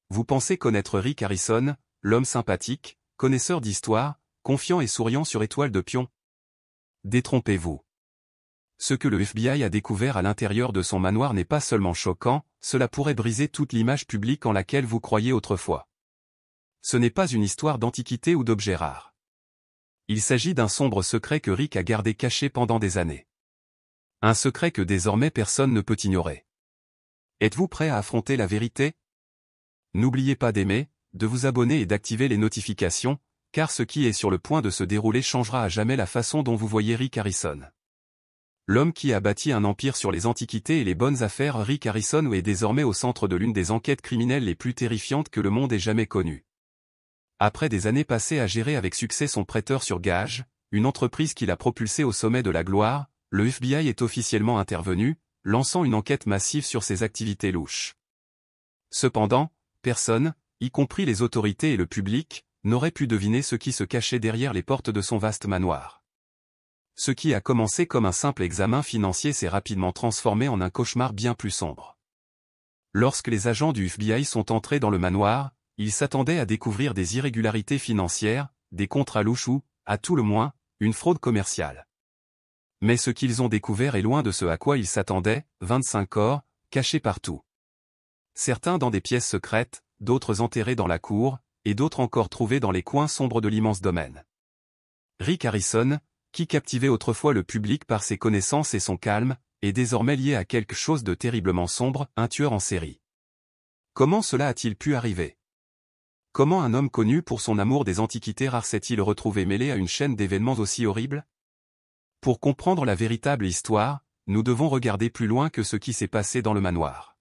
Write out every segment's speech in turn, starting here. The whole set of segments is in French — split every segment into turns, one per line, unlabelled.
Vous pensez connaître Rick Harrison, l'homme sympathique, connaisseur d'histoire, confiant et souriant sur Étoile de Pion? Détrompez-vous. Ce que le FBI a découvert à l'intérieur de son manoir n'est pas seulement choquant, cela pourrait briser toute l'image publique en laquelle vous croyiez autrefois. Ce n'est pas une histoire d'antiquité ou d'objets rares. Il s'agit d'un sombre secret que Rick a gardé caché pendant des années. Un secret que désormais personne ne peut ignorer. Êtes-vous prêt à affronter la vérité? N'oubliez pas d'aimer, de vous abonner et d'activer les notifications, car ce qui est sur le point de se dérouler changera à jamais la façon dont vous voyez Rick Harrison. L'homme qui a bâti un empire sur les antiquités et les bonnes affaires, Rick Harrison, est désormais au centre de l'une des enquêtes criminelles les plus terrifiantes que le monde ait jamais connues. Après des années passées à gérer avec succès son prêteur sur gage, une entreprise qui l'a propulsé au sommet de la gloire, le FBI est officiellement intervenu, lançant une enquête massive sur ses activités louches. Cependant, personne, y compris les autorités et le public, n'aurait pu deviner ce qui se cachait derrière les portes de son vaste manoir. Ce qui a commencé comme un simple examen financier s'est rapidement transformé en un cauchemar bien plus sombre. Lorsque les agents du FBI sont entrés dans le manoir, ils s'attendaient à découvrir des irrégularités financières, des contrats louches ou, à tout le moins, une fraude commerciale. Mais ce qu'ils ont découvert est loin de ce à quoi ils s'attendaient, 25 corps, cachés partout. Certains dans des pièces secrètes, d'autres enterrés dans la cour, et d'autres encore trouvés dans les coins sombres de l'immense domaine. Rick Harrison, qui captivait autrefois le public par ses connaissances et son calme, est désormais lié à quelque chose de terriblement sombre, un tueur en série. Comment cela a-t-il pu arriver? Comment un homme connu pour son amour des antiquités rares s'est-il retrouvé mêlé à une chaîne d'événements aussi horribles? Pour comprendre la véritable histoire, nous devons regarder plus loin que ce qui s'est passé dans le manoir.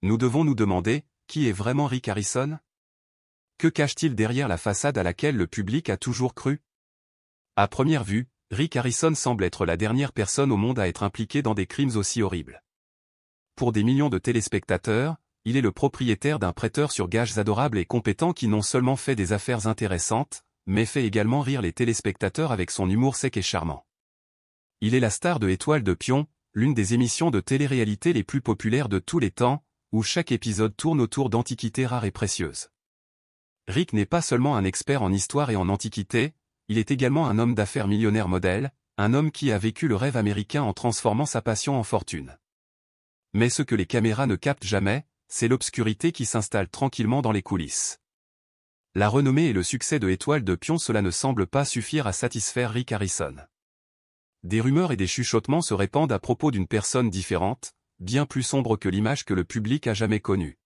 Nous devons nous demander, qui est vraiment Rick Harrison? Que cache-t-il derrière la façade à laquelle le public a toujours cru? À première vue, Rick Harrison semble être la dernière personne au monde à être impliqué dans des crimes aussi horribles. Pour des millions de téléspectateurs, il est le propriétaire d'un prêteur sur gages adorable et compétent qui non seulement fait des affaires intéressantes, mais fait également rire les téléspectateurs avec son humour sec et charmant. Il est la star de Étoile de Pion, l'une des émissions de télé-réalité les plus populaires de tous les temps, où chaque épisode tourne autour d'antiquités rares et précieuses. Rick n'est pas seulement un expert en histoire et en antiquité, il est également un homme d'affaires millionnaire modèle, un homme qui a vécu le rêve américain en transformant sa passion en fortune. Mais ce que les caméras ne captent jamais, c'est l'obscurité qui s'installe tranquillement dans les coulisses. La renommée et le succès de Étoile de Pion, cela ne semble pas suffire à satisfaire Rick Harrison. Des rumeurs et des chuchotements se répandent à propos d'une personne différente, bien plus sombre que l'image que le public a jamais connue.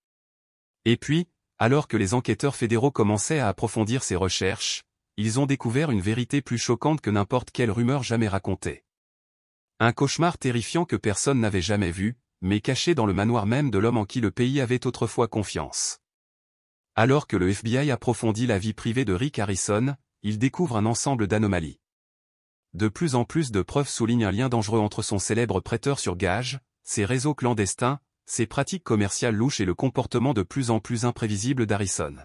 Et puis, alors que les enquêteurs fédéraux commençaient à approfondir ces recherches, ils ont découvert une vérité plus choquante que n'importe quelle rumeur jamais racontée. Un cauchemar terrifiant que personne n'avait jamais vu, mais caché dans le manoir même de l'homme en qui le pays avait autrefois confiance. Alors que le FBI approfondit la vie privée de Rick Harrison, il découvre un ensemble d'anomalies. De plus en plus de preuves soulignent un lien dangereux entre son célèbre prêteur sur gage, ses réseaux clandestins, ses pratiques commerciales louches et le comportement de plus en plus imprévisible d'Harrison.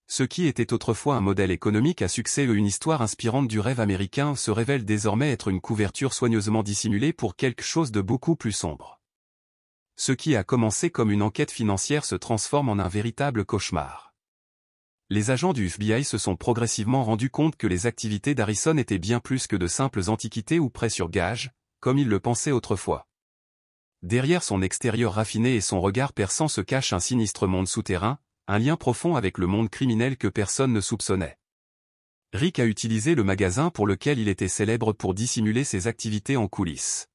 Ce qui était autrefois un modèle économique à succès et une histoire inspirante du rêve américain se révèle désormais être une couverture soigneusement dissimulée pour quelque chose de beaucoup plus sombre. Ce qui a commencé comme une enquête financière se transforme en un véritable cauchemar. Les agents du FBI se sont progressivement rendus compte que les activités d'Harrison étaient bien plus que de simples antiquités ou prêts sur gage, comme ils le pensaient autrefois. Derrière son extérieur raffiné et son regard perçant se cache un sinistre monde souterrain, un lien profond avec le monde criminel que personne ne soupçonnait. Rick a utilisé le magasin pour lequel il était célèbre pour dissimuler ses activités en coulisses.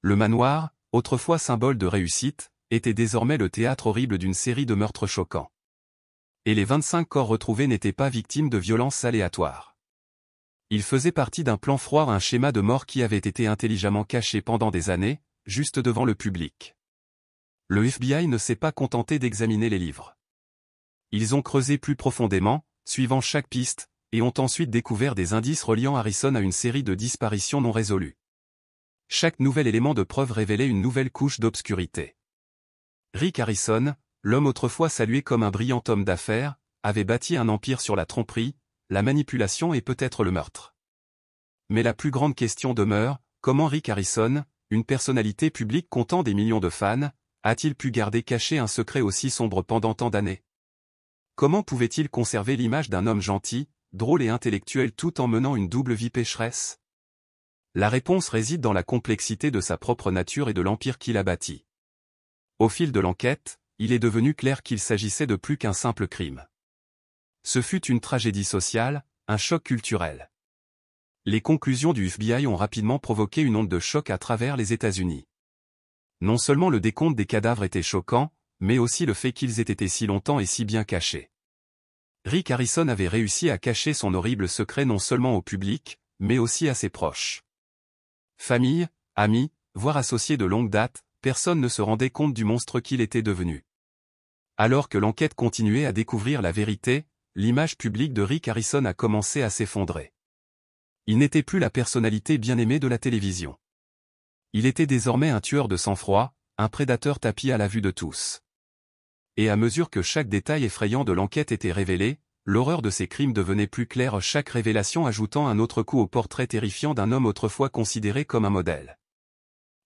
Le manoir, autrefois symbole de réussite, était désormais le théâtre horrible d'une série de meurtres choquants. Et les 25 corps retrouvés n'étaient pas victimes de violences aléatoires. Ils faisaient partie d'un plan froid, un schéma de mort qui avait été intelligemment caché pendant des années, juste devant le public. Le FBI ne s'est pas contenté d'examiner les livres. Ils ont creusé plus profondément, suivant chaque piste, et ont ensuite découvert des indices reliant Harrison à une série de disparitions non résolues. Chaque nouvel élément de preuve révélait une nouvelle couche d'obscurité. Rick Harrison, l'homme autrefois salué comme un brillant homme d'affaires, avait bâti un empire sur la tromperie, la manipulation et peut-être le meurtre. Mais la plus grande question demeure, comment Rick Harrison, une personnalité publique comptant des millions de fans, a-t-il pu garder caché un secret aussi sombre pendant tant d'années? Comment pouvait-il conserver l'image d'un homme gentil, drôle et intellectuel tout en menant une double vie pécheresse? La réponse réside dans la complexité de sa propre nature et de l'empire qu'il a bâti. Au fil de l'enquête, il est devenu clair qu'il s'agissait de plus qu'un simple crime. Ce fut une tragédie sociale, un choc culturel. Les conclusions du FBI ont rapidement provoqué une onde de choc à travers les États-Unis. Non seulement le décompte des cadavres était choquant, mais aussi le fait qu'ils aient été si longtemps et si bien cachés. Rick Harrison avait réussi à cacher son horrible secret non seulement au public, mais aussi à ses proches. Famille, amis, voire associés de longue date, personne ne se rendait compte du monstre qu'il était devenu. Alors que l'enquête continuait à découvrir la vérité, l'image publique de Rick Harrison a commencé à s'effondrer. Il n'était plus la personnalité bien-aimée de la télévision. Il était désormais un tueur de sang-froid, un prédateur tapi à la vue de tous. Et à mesure que chaque détail effrayant de l'enquête était révélé, l'horreur de ces crimes devenait plus claire, chaque révélation ajoutant un autre coup au portrait terrifiant d'un homme autrefois considéré comme un modèle.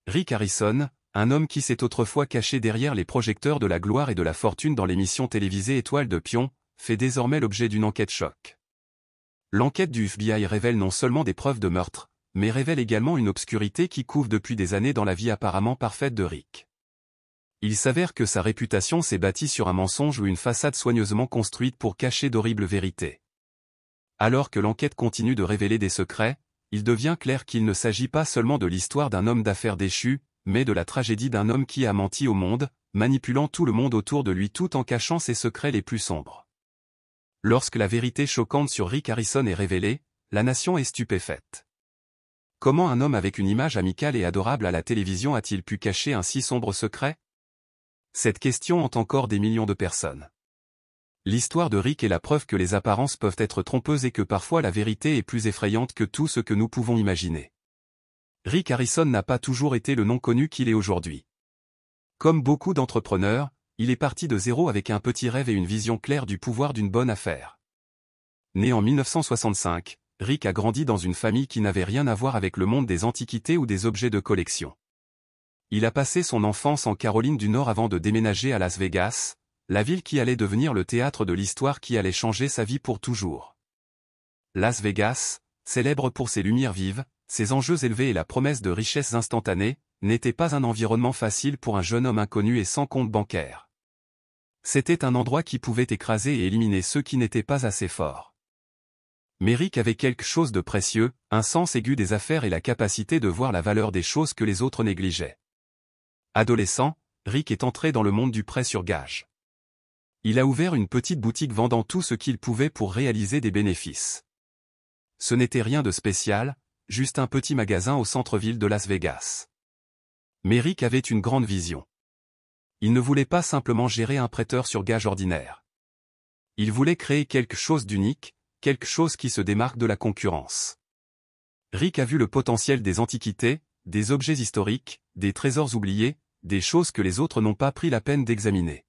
Rick Harrison, un homme qui s'est autrefois caché derrière les projecteurs de la gloire et de la fortune dans l'émission télévisée Étoile de Pion, fait désormais l'objet d'une enquête choc. L'enquête du FBI révèle non seulement des preuves de meurtre, mais révèle également une obscurité qui couve depuis des années dans la vie apparemment parfaite de Rick. Il s'avère que sa réputation s'est bâtie sur un mensonge ou une façade soigneusement construite pour cacher d'horribles vérités. Alors que l'enquête continue de révéler des secrets, il devient clair qu'il ne s'agit pas seulement de l'histoire d'un homme d'affaires déchu, mais de la tragédie d'un homme qui a menti au monde, manipulant tout le monde autour de lui tout en cachant ses secrets les plus sombres. Lorsque la vérité choquante sur Rick Harrison est révélée, la nation est stupéfaite. Comment un homme avec une image amicale et adorable à la télévision a-t-il pu cacher un si sombre secret? Cette question hante encore des millions de personnes. L'histoire de Rick est la preuve que les apparences peuvent être trompeuses et que parfois la vérité est plus effrayante que tout ce que nous pouvons imaginer. Rick Harrison n'a pas toujours été le non connu qu'il est aujourd'hui. Comme beaucoup d'entrepreneurs, il est parti de zéro avec un petit rêve et une vision claire du pouvoir d'une bonne affaire. Né en 1965, Rick a grandi dans une famille qui n'avait rien à voir avec le monde des antiquités ou des objets de collection. Il a passé son enfance en Caroline du Nord avant de déménager à Las Vegas, la ville qui allait devenir le théâtre de l'histoire qui allait changer sa vie pour toujours. Las Vegas, célèbre pour ses lumières vives, ses enjeux élevés et la promesse de richesses instantanées, n'était pas un environnement facile pour un jeune homme inconnu et sans compte bancaire. C'était un endroit qui pouvait écraser et éliminer ceux qui n'étaient pas assez forts. Mais Rick avait quelque chose de précieux, un sens aigu des affaires et la capacité de voir la valeur des choses que les autres négligeaient. Adolescent, Rick est entré dans le monde du prêt sur gage. Il a ouvert une petite boutique vendant tout ce qu'il pouvait pour réaliser des bénéfices. Ce n'était rien de spécial, juste un petit magasin au centre-ville de Las Vegas. Mais Rick avait une grande vision. Il ne voulait pas simplement gérer un prêteur sur gage ordinaire. Il voulait créer quelque chose d'unique, quelque chose qui se démarque de la concurrence. Rick a vu le potentiel des antiquités, des objets historiques, des trésors oubliés, des choses que les autres n'ont pas pris la peine d'examiner.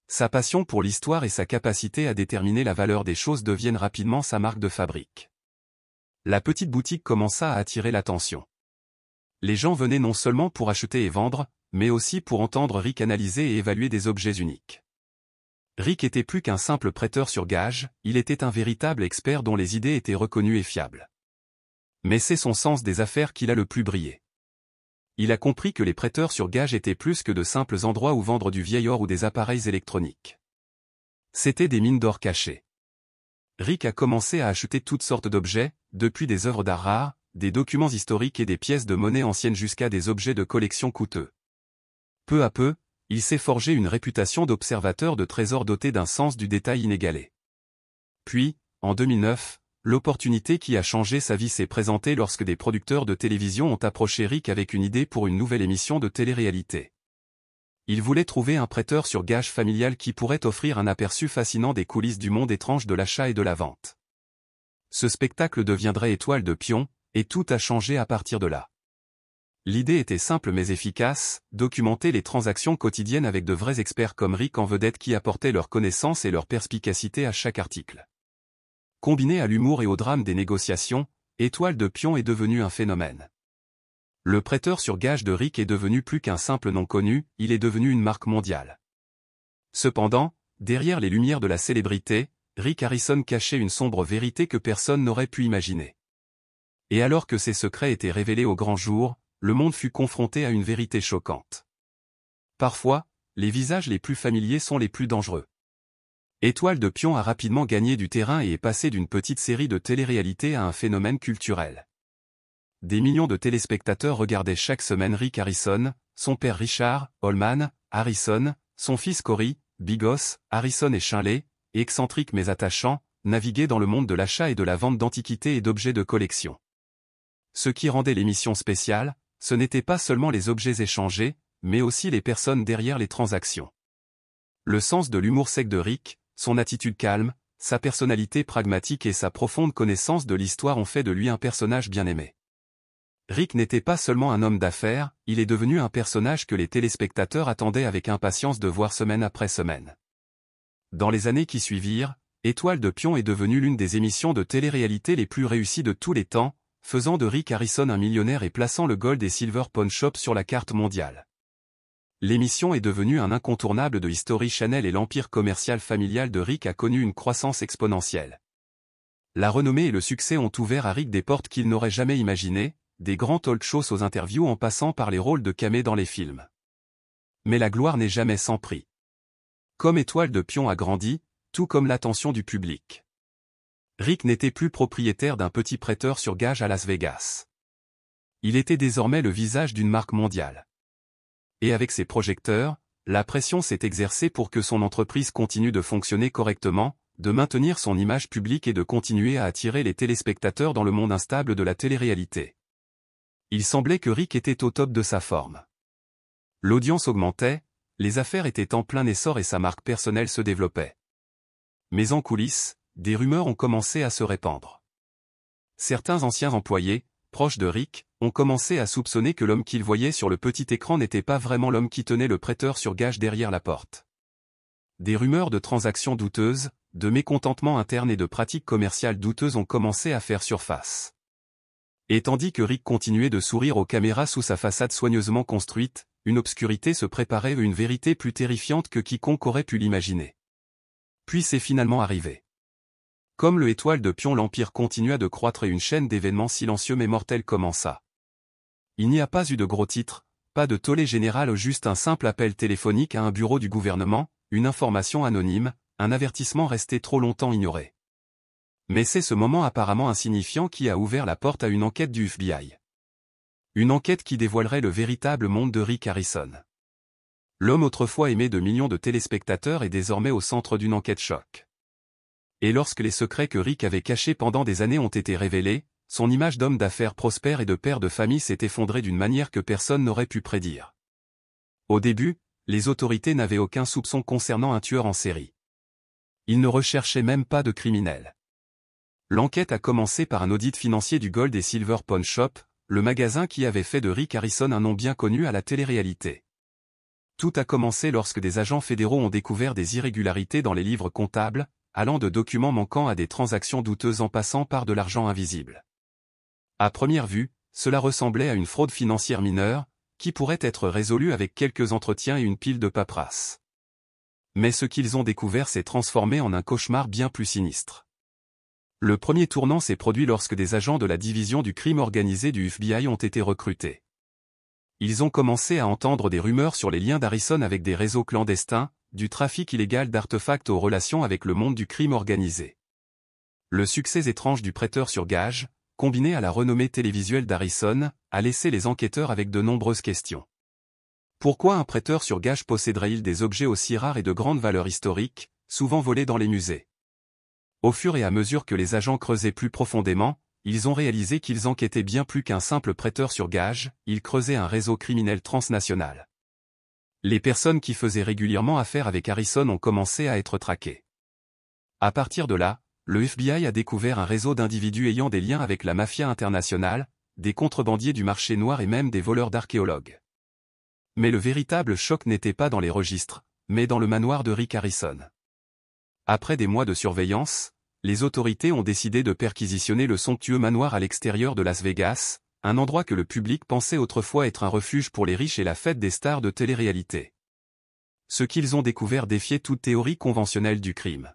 Sa passion pour l'histoire et sa capacité à déterminer la valeur des choses deviennent rapidement sa marque de fabrique. La petite boutique commença à attirer l'attention. Les gens venaient non seulement pour acheter et vendre, mais aussi pour entendre Rick analyser et évaluer des objets uniques. Rick était plus qu'un simple prêteur sur gage, il était un véritable expert dont les idées étaient reconnues et fiables. Mais c'est son sens des affaires qui l'a le plus brillé. Il a compris que les prêteurs sur gage étaient plus que de simples endroits où vendre du vieil or ou des appareils électroniques. C'étaient des mines d'or cachées. Rick a commencé à acheter toutes sortes d'objets, depuis des œuvres d'art rares, des documents historiques et des pièces de monnaie anciennes jusqu'à des objets de collection coûteux. Peu à peu, il s'est forgé une réputation d'observateur de trésors doté d'un sens du détail inégalé. Puis, en 2009, l'opportunité qui a changé sa vie s'est présentée lorsque des producteurs de télévision ont approché Rick avec une idée pour une nouvelle émission de télé-réalité. Ils voulaient trouver un prêteur sur gage familial qui pourrait offrir un aperçu fascinant des coulisses du monde étrange de l'achat et de la vente. Ce spectacle deviendrait Étoile de Pion, et tout a changé à partir de là. L'idée était simple mais efficace, documenter les transactions quotidiennes avec de vrais experts comme Rick en vedette qui apportaient leur connaissance et leur perspicacité à chaque article. Combiné à l'humour et au drame des négociations, Étoile de Pion est devenu un phénomène. Le prêteur sur gage de Rick est devenu plus qu'un simple nom connu, il est devenu une marque mondiale. Cependant, derrière les lumières de la célébrité, Rick Harrison cachait une sombre vérité que personne n'aurait pu imaginer. Et alors que ses secrets étaient révélés au grand jour, le monde fut confronté à une vérité choquante. Parfois, les visages les plus familiers sont les plus dangereux. Étoile de Pion a rapidement gagné du terrain et est passé d'une petite série de télé-réalité à un phénomène culturel. Des millions de téléspectateurs regardaient chaque semaine Rick Harrison, son père Richard Holman Harrison, son fils Cory Bigos Harrison et Shinley, excentrique mais attachant, naviguer dans le monde de l'achat et de la vente d'antiquités et d'objets de collection. Ce qui rendait l'émission spéciale, ce n'était pas seulement les objets échangés, mais aussi les personnes derrière les transactions. Le sens de l'humour sec de Rick, son attitude calme, sa personnalité pragmatique et sa profonde connaissance de l'histoire ont fait de lui un personnage bien aimé. Rick n'était pas seulement un homme d'affaires, il est devenu un personnage que les téléspectateurs attendaient avec impatience de voir semaine après semaine. Dans les années qui suivirent, Étoile de Pion est devenue l'une des émissions de télé-réalité les plus réussies de tous les temps, faisant de Rick Harrison un millionnaire et plaçant le Gold et Silver Pawn Shop sur la carte mondiale. L'émission est devenue un incontournable de History Channel et l'empire commercial familial de Rick a connu une croissance exponentielle. La renommée et le succès ont ouvert à Rick des portes qu'il n'aurait jamais imaginées, des grands talk-shows aux interviews en passant par les rôles de camé dans les films. Mais la gloire n'est jamais sans prix. Comme Étoile de Pion a grandi, tout comme l'attention du public. Rick n'était plus propriétaire d'un petit prêteur sur gage à Las Vegas. Il était désormais le visage d'une marque mondiale. Et avec ses projecteurs, la pression s'est exercée pour que son entreprise continue de fonctionner correctement, de maintenir son image publique et de continuer à attirer les téléspectateurs dans le monde instable de la télé-réalité. Il semblait que Rick était au top de sa forme. L'audience augmentait, les affaires étaient en plein essor et sa marque personnelle se développait. Mais en coulisses, des rumeurs ont commencé à se répandre. Certains anciens employés, proches de Rick, ont commencé à soupçonner que l'homme qu'il voyait sur le petit écran n'était pas vraiment l'homme qui tenait le prêteur sur gage derrière la porte. Des rumeurs de transactions douteuses, de mécontentements internes et de pratiques commerciales douteuses ont commencé à faire surface. Et tandis que Rick continuait de sourire aux caméras sous sa façade soigneusement construite, une obscurité se préparait et une vérité plus terrifiante que quiconque aurait pu l'imaginer. Puis c'est finalement arrivé. Comme le Étoile de Pion, l'Empire continua de croître et une chaîne d'événements silencieux mais mortels commença. Il n'y a pas eu de gros titres, pas de tollé général, juste un simple appel téléphonique à un bureau du gouvernement, une information anonyme, un avertissement resté trop longtemps ignoré. Mais c'est ce moment apparemment insignifiant qui a ouvert la porte à une enquête du FBI. Une enquête qui dévoilerait le véritable monde de Rick Harrison. L'homme autrefois aimé de millions de téléspectateurs est désormais au centre d'une enquête choc. Et lorsque les secrets que Rick avait cachés pendant des années ont été révélés, son image d'homme d'affaires prospère et de père de famille s'est effondrée d'une manière que personne n'aurait pu prédire. Au début, les autorités n'avaient aucun soupçon concernant un tueur en série. Ils ne recherchaient même pas de criminels. L'enquête a commencé par un audit financier du Gold et Silver Pawn Shop, le magasin qui avait fait de Rick Harrison un nom bien connu à la télé-réalité. Tout a commencé lorsque des agents fédéraux ont découvert des irrégularités dans les livres comptables, allant de documents manquants à des transactions douteuses en passant par de l'argent invisible. À première vue, cela ressemblait à une fraude financière mineure, qui pourrait être résolue avec quelques entretiens et une pile de paperasse. Mais ce qu'ils ont découvert s'est transformé en un cauchemar bien plus sinistre. Le premier tournant s'est produit lorsque des agents de la division du crime organisé du FBI ont été recrutés. Ils ont commencé à entendre des rumeurs sur les liens d'Harrison avec des réseaux clandestins, du trafic illégal d'artefacts aux relations avec le monde du crime organisé. Le succès étrange du prêteur sur gage, combiné à la renommée télévisuelle d'Harrison, a laissé les enquêteurs avec de nombreuses questions. Pourquoi un prêteur sur gage posséderait-il des objets aussi rares et de grande valeur historique, souvent volés dans les musées? Au fur et à mesure que les agents creusaient plus profondément, ils ont réalisé qu'ils enquêtaient bien plus qu'un simple prêteur sur gage, ils creusaient un réseau criminel transnational. Les personnes qui faisaient régulièrement affaire avec Harrison ont commencé à être traquées. À partir de là, le FBI a découvert un réseau d'individus ayant des liens avec la mafia internationale, des contrebandiers du marché noir et même des voleurs d'archéologues. Mais le véritable choc n'était pas dans les registres, mais dans le manoir de Rick Harrison. Après des mois de surveillance, les autorités ont décidé de perquisitionner le somptueux manoir à l'extérieur de Las Vegas, un endroit que le public pensait autrefois être un refuge pour les riches et la fête des stars de télé-réalité. Ce qu'ils ont découvert défiait toute théorie conventionnelle du crime.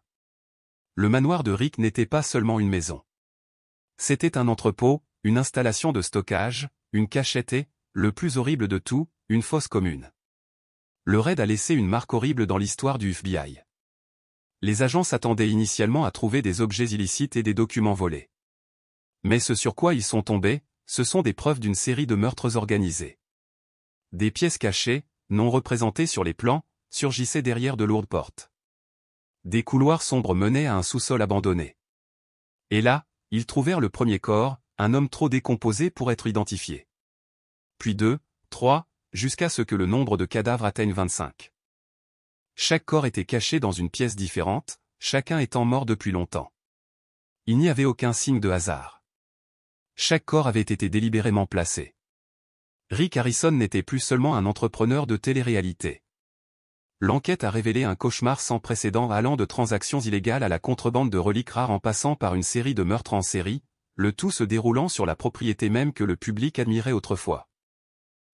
Le manoir de Rick n'était pas seulement une maison. C'était un entrepôt, une installation de stockage, une cachette et, le plus horrible de tout, une fosse commune. Le raid a laissé une marque horrible dans l'histoire du FBI. Les agents s'attendaient initialement à trouver des objets illicites et des documents volés. Mais ce sur quoi ils sont tombés, ce sont des preuves d'une série de meurtres organisés. Des pièces cachées, non représentées sur les plans, surgissaient derrière de lourdes portes. Des couloirs sombres menaient à un sous-sol abandonné. Et là, ils trouvèrent le premier corps, un homme trop décomposé pour être identifié. Puis 2, 3, jusqu'à ce que le nombre de cadavres atteigne 25. Chaque corps était caché dans une pièce différente, chacun étant mort depuis longtemps. Il n'y avait aucun signe de hasard. Chaque corps avait été délibérément placé. Rick Harrison n'était plus seulement un entrepreneur de télé-réalité. L'enquête a révélé un cauchemar sans précédent allant de transactions illégales à la contrebande de reliques rares en passant par une série de meurtres en série, le tout se déroulant sur la propriété même que le public admirait autrefois.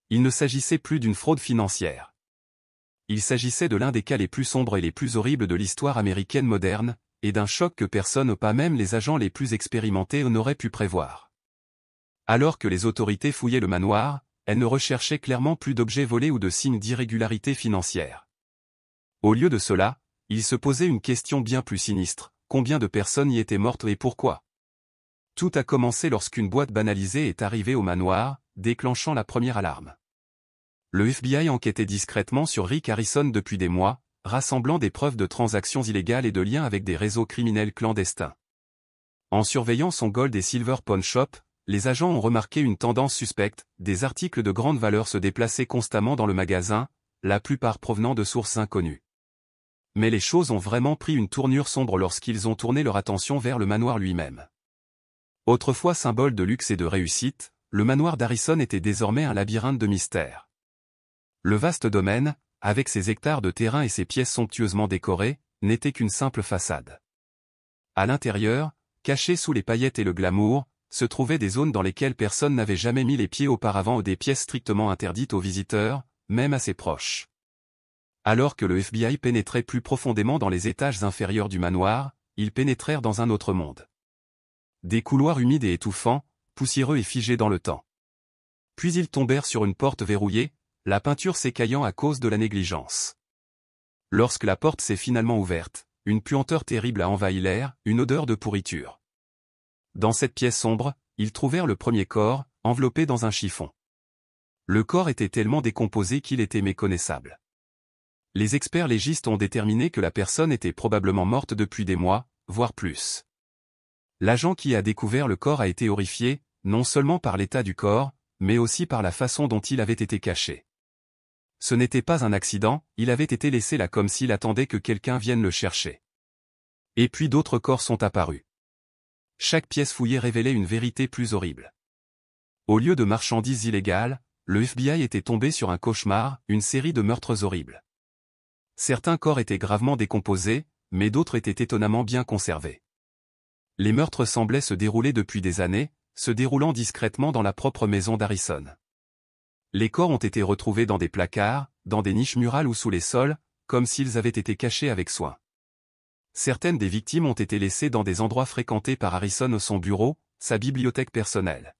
Il ne s'agissait plus d'une fraude financière. Il s'agissait de l'un des cas les plus sombres et les plus horribles de l'histoire américaine moderne, et d'un choc que personne, pas même les agents les plus expérimentés, n'aurait pu prévoir. Alors que les autorités fouillaient le manoir, elles ne recherchaient clairement plus d'objets volés ou de signes d'irrégularité financière. Au lieu de cela, ils se posaient une question bien plus sinistre: combien de personnes y étaient mortes et pourquoi? Tout a commencé lorsqu'une boîte banalisée est arrivée au manoir, déclenchant la première alarme. Le FBI enquêtait discrètement sur Rick Harrison depuis des mois, rassemblant des preuves de transactions illégales et de liens avec des réseaux criminels clandestins. En surveillant son Gold et Silver Pawn Shop, les agents ont remarqué une tendance suspecte: des articles de grande valeur se déplaçaient constamment dans le magasin, la plupart provenant de sources inconnues. Mais les choses ont vraiment pris une tournure sombre lorsqu'ils ont tourné leur attention vers le manoir lui-même. Autrefois symbole de luxe et de réussite, le manoir d'Harrison était désormais un labyrinthe de mystères. Le vaste domaine, avec ses hectares de terrain et ses pièces somptueusement décorées, n'était qu'une simple façade. À l'intérieur, cachés sous les paillettes et le glamour, se trouvaient des zones dans lesquelles personne n'avait jamais mis les pieds auparavant ou des pièces strictement interdites aux visiteurs, même à ses proches. Alors que le FBI pénétrait plus profondément dans les étages inférieurs du manoir, ils pénétrèrent dans un autre monde. Des couloirs humides et étouffants, poussiéreux et figés dans le temps. Puis ils tombèrent sur une porte verrouillée, la peinture s'écaillant à cause de la négligence. Lorsque la porte s'est finalement ouverte, une puanteur terrible a envahi l'air, une odeur de pourriture. Dans cette pièce sombre, ils trouvèrent le premier corps, enveloppé dans un chiffon. Le corps était tellement décomposé qu'il était méconnaissable. Les experts légistes ont déterminé que la personne était probablement morte depuis des mois, voire plus. L'agent qui a découvert le corps a été horrifié, non seulement par l'état du corps, mais aussi par la façon dont il avait été caché. Ce n'était pas un accident, il avait été laissé là comme s'il attendait que quelqu'un vienne le chercher. Et puis d'autres corps sont apparus. Chaque pièce fouillée révélait une vérité plus horrible. Au lieu de marchandises illégales, le FBI était tombé sur un cauchemar, une série de meurtres horribles. Certains corps étaient gravement décomposés, mais d'autres étaient étonnamment bien conservés. Les meurtres semblaient se dérouler depuis des années, se déroulant discrètement dans la propre maison d'Harrison. Les corps ont été retrouvés dans des placards, dans des niches murales ou sous les sols, comme s'ils avaient été cachés avec soin. Certaines des victimes ont été laissées dans des endroits fréquentés par Harrison, son bureau, sa bibliothèque personnelle.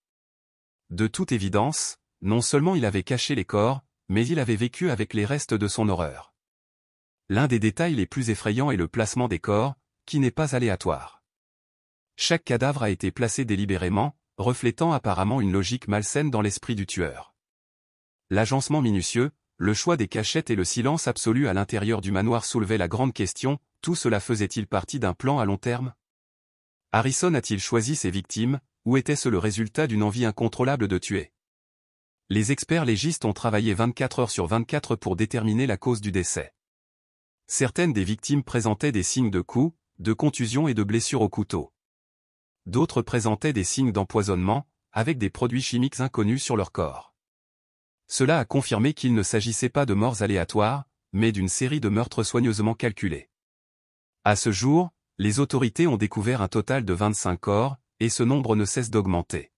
De toute évidence, non seulement il avait caché les corps, mais il avait vécu avec les restes de son horreur. L'un des détails les plus effrayants est le placement des corps, qui n'est pas aléatoire. Chaque cadavre a été placé délibérément, reflétant apparemment une logique malsaine dans l'esprit du tueur. L'agencement minutieux, le choix des cachettes et le silence absolu à l'intérieur du manoir soulevaient la grande question: tout cela faisait-il partie d'un plan à long terme? Harrison a-t-il choisi ses victimes, ou était-ce le résultat d'une envie incontrôlable de tuer? Les experts légistes ont travaillé 24 heures sur 24 pour déterminer la cause du décès. Certaines des victimes présentaient des signes de coups, de contusions et de blessures au couteau. D'autres présentaient des signes d'empoisonnement, avec des produits chimiques inconnus sur leur corps. Cela a confirmé qu'il ne s'agissait pas de morts aléatoires, mais d'une série de meurtres soigneusement calculés. À ce jour, les autorités ont découvert un total de 25 corps, et ce nombre ne cesse d'augmenter.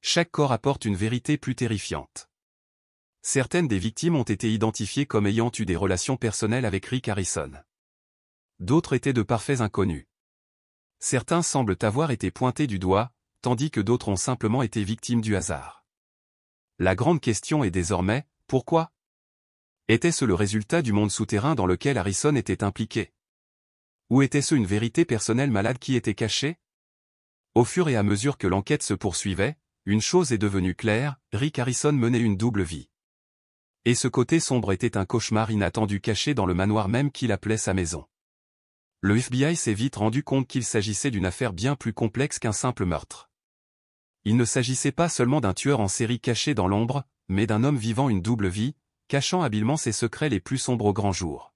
Chaque corps apporte une vérité plus terrifiante. Certaines des victimes ont été identifiées comme ayant eu des relations personnelles avec Rick Harrison. D'autres étaient de parfaits inconnus. Certains semblent avoir été pointés du doigt, tandis que d'autres ont simplement été victimes du hasard. La grande question est désormais, pourquoi? Était-ce le résultat du monde souterrain dans lequel Harrison était impliqué? Ou était-ce une vérité personnelle malade qui était cachée? Au fur et à mesure que l'enquête se poursuivait, une chose est devenue claire, Rick Harrison menait une double vie. Et ce côté sombre était un cauchemar inattendu caché dans le manoir même qu'il appelait sa maison. Le FBI s'est vite rendu compte qu'il s'agissait d'une affaire bien plus complexe qu'un simple meurtre. Il ne s'agissait pas seulement d'un tueur en série caché dans l'ombre, mais d'un homme vivant une double vie, cachant habilement ses secrets les plus sombres au grand jour.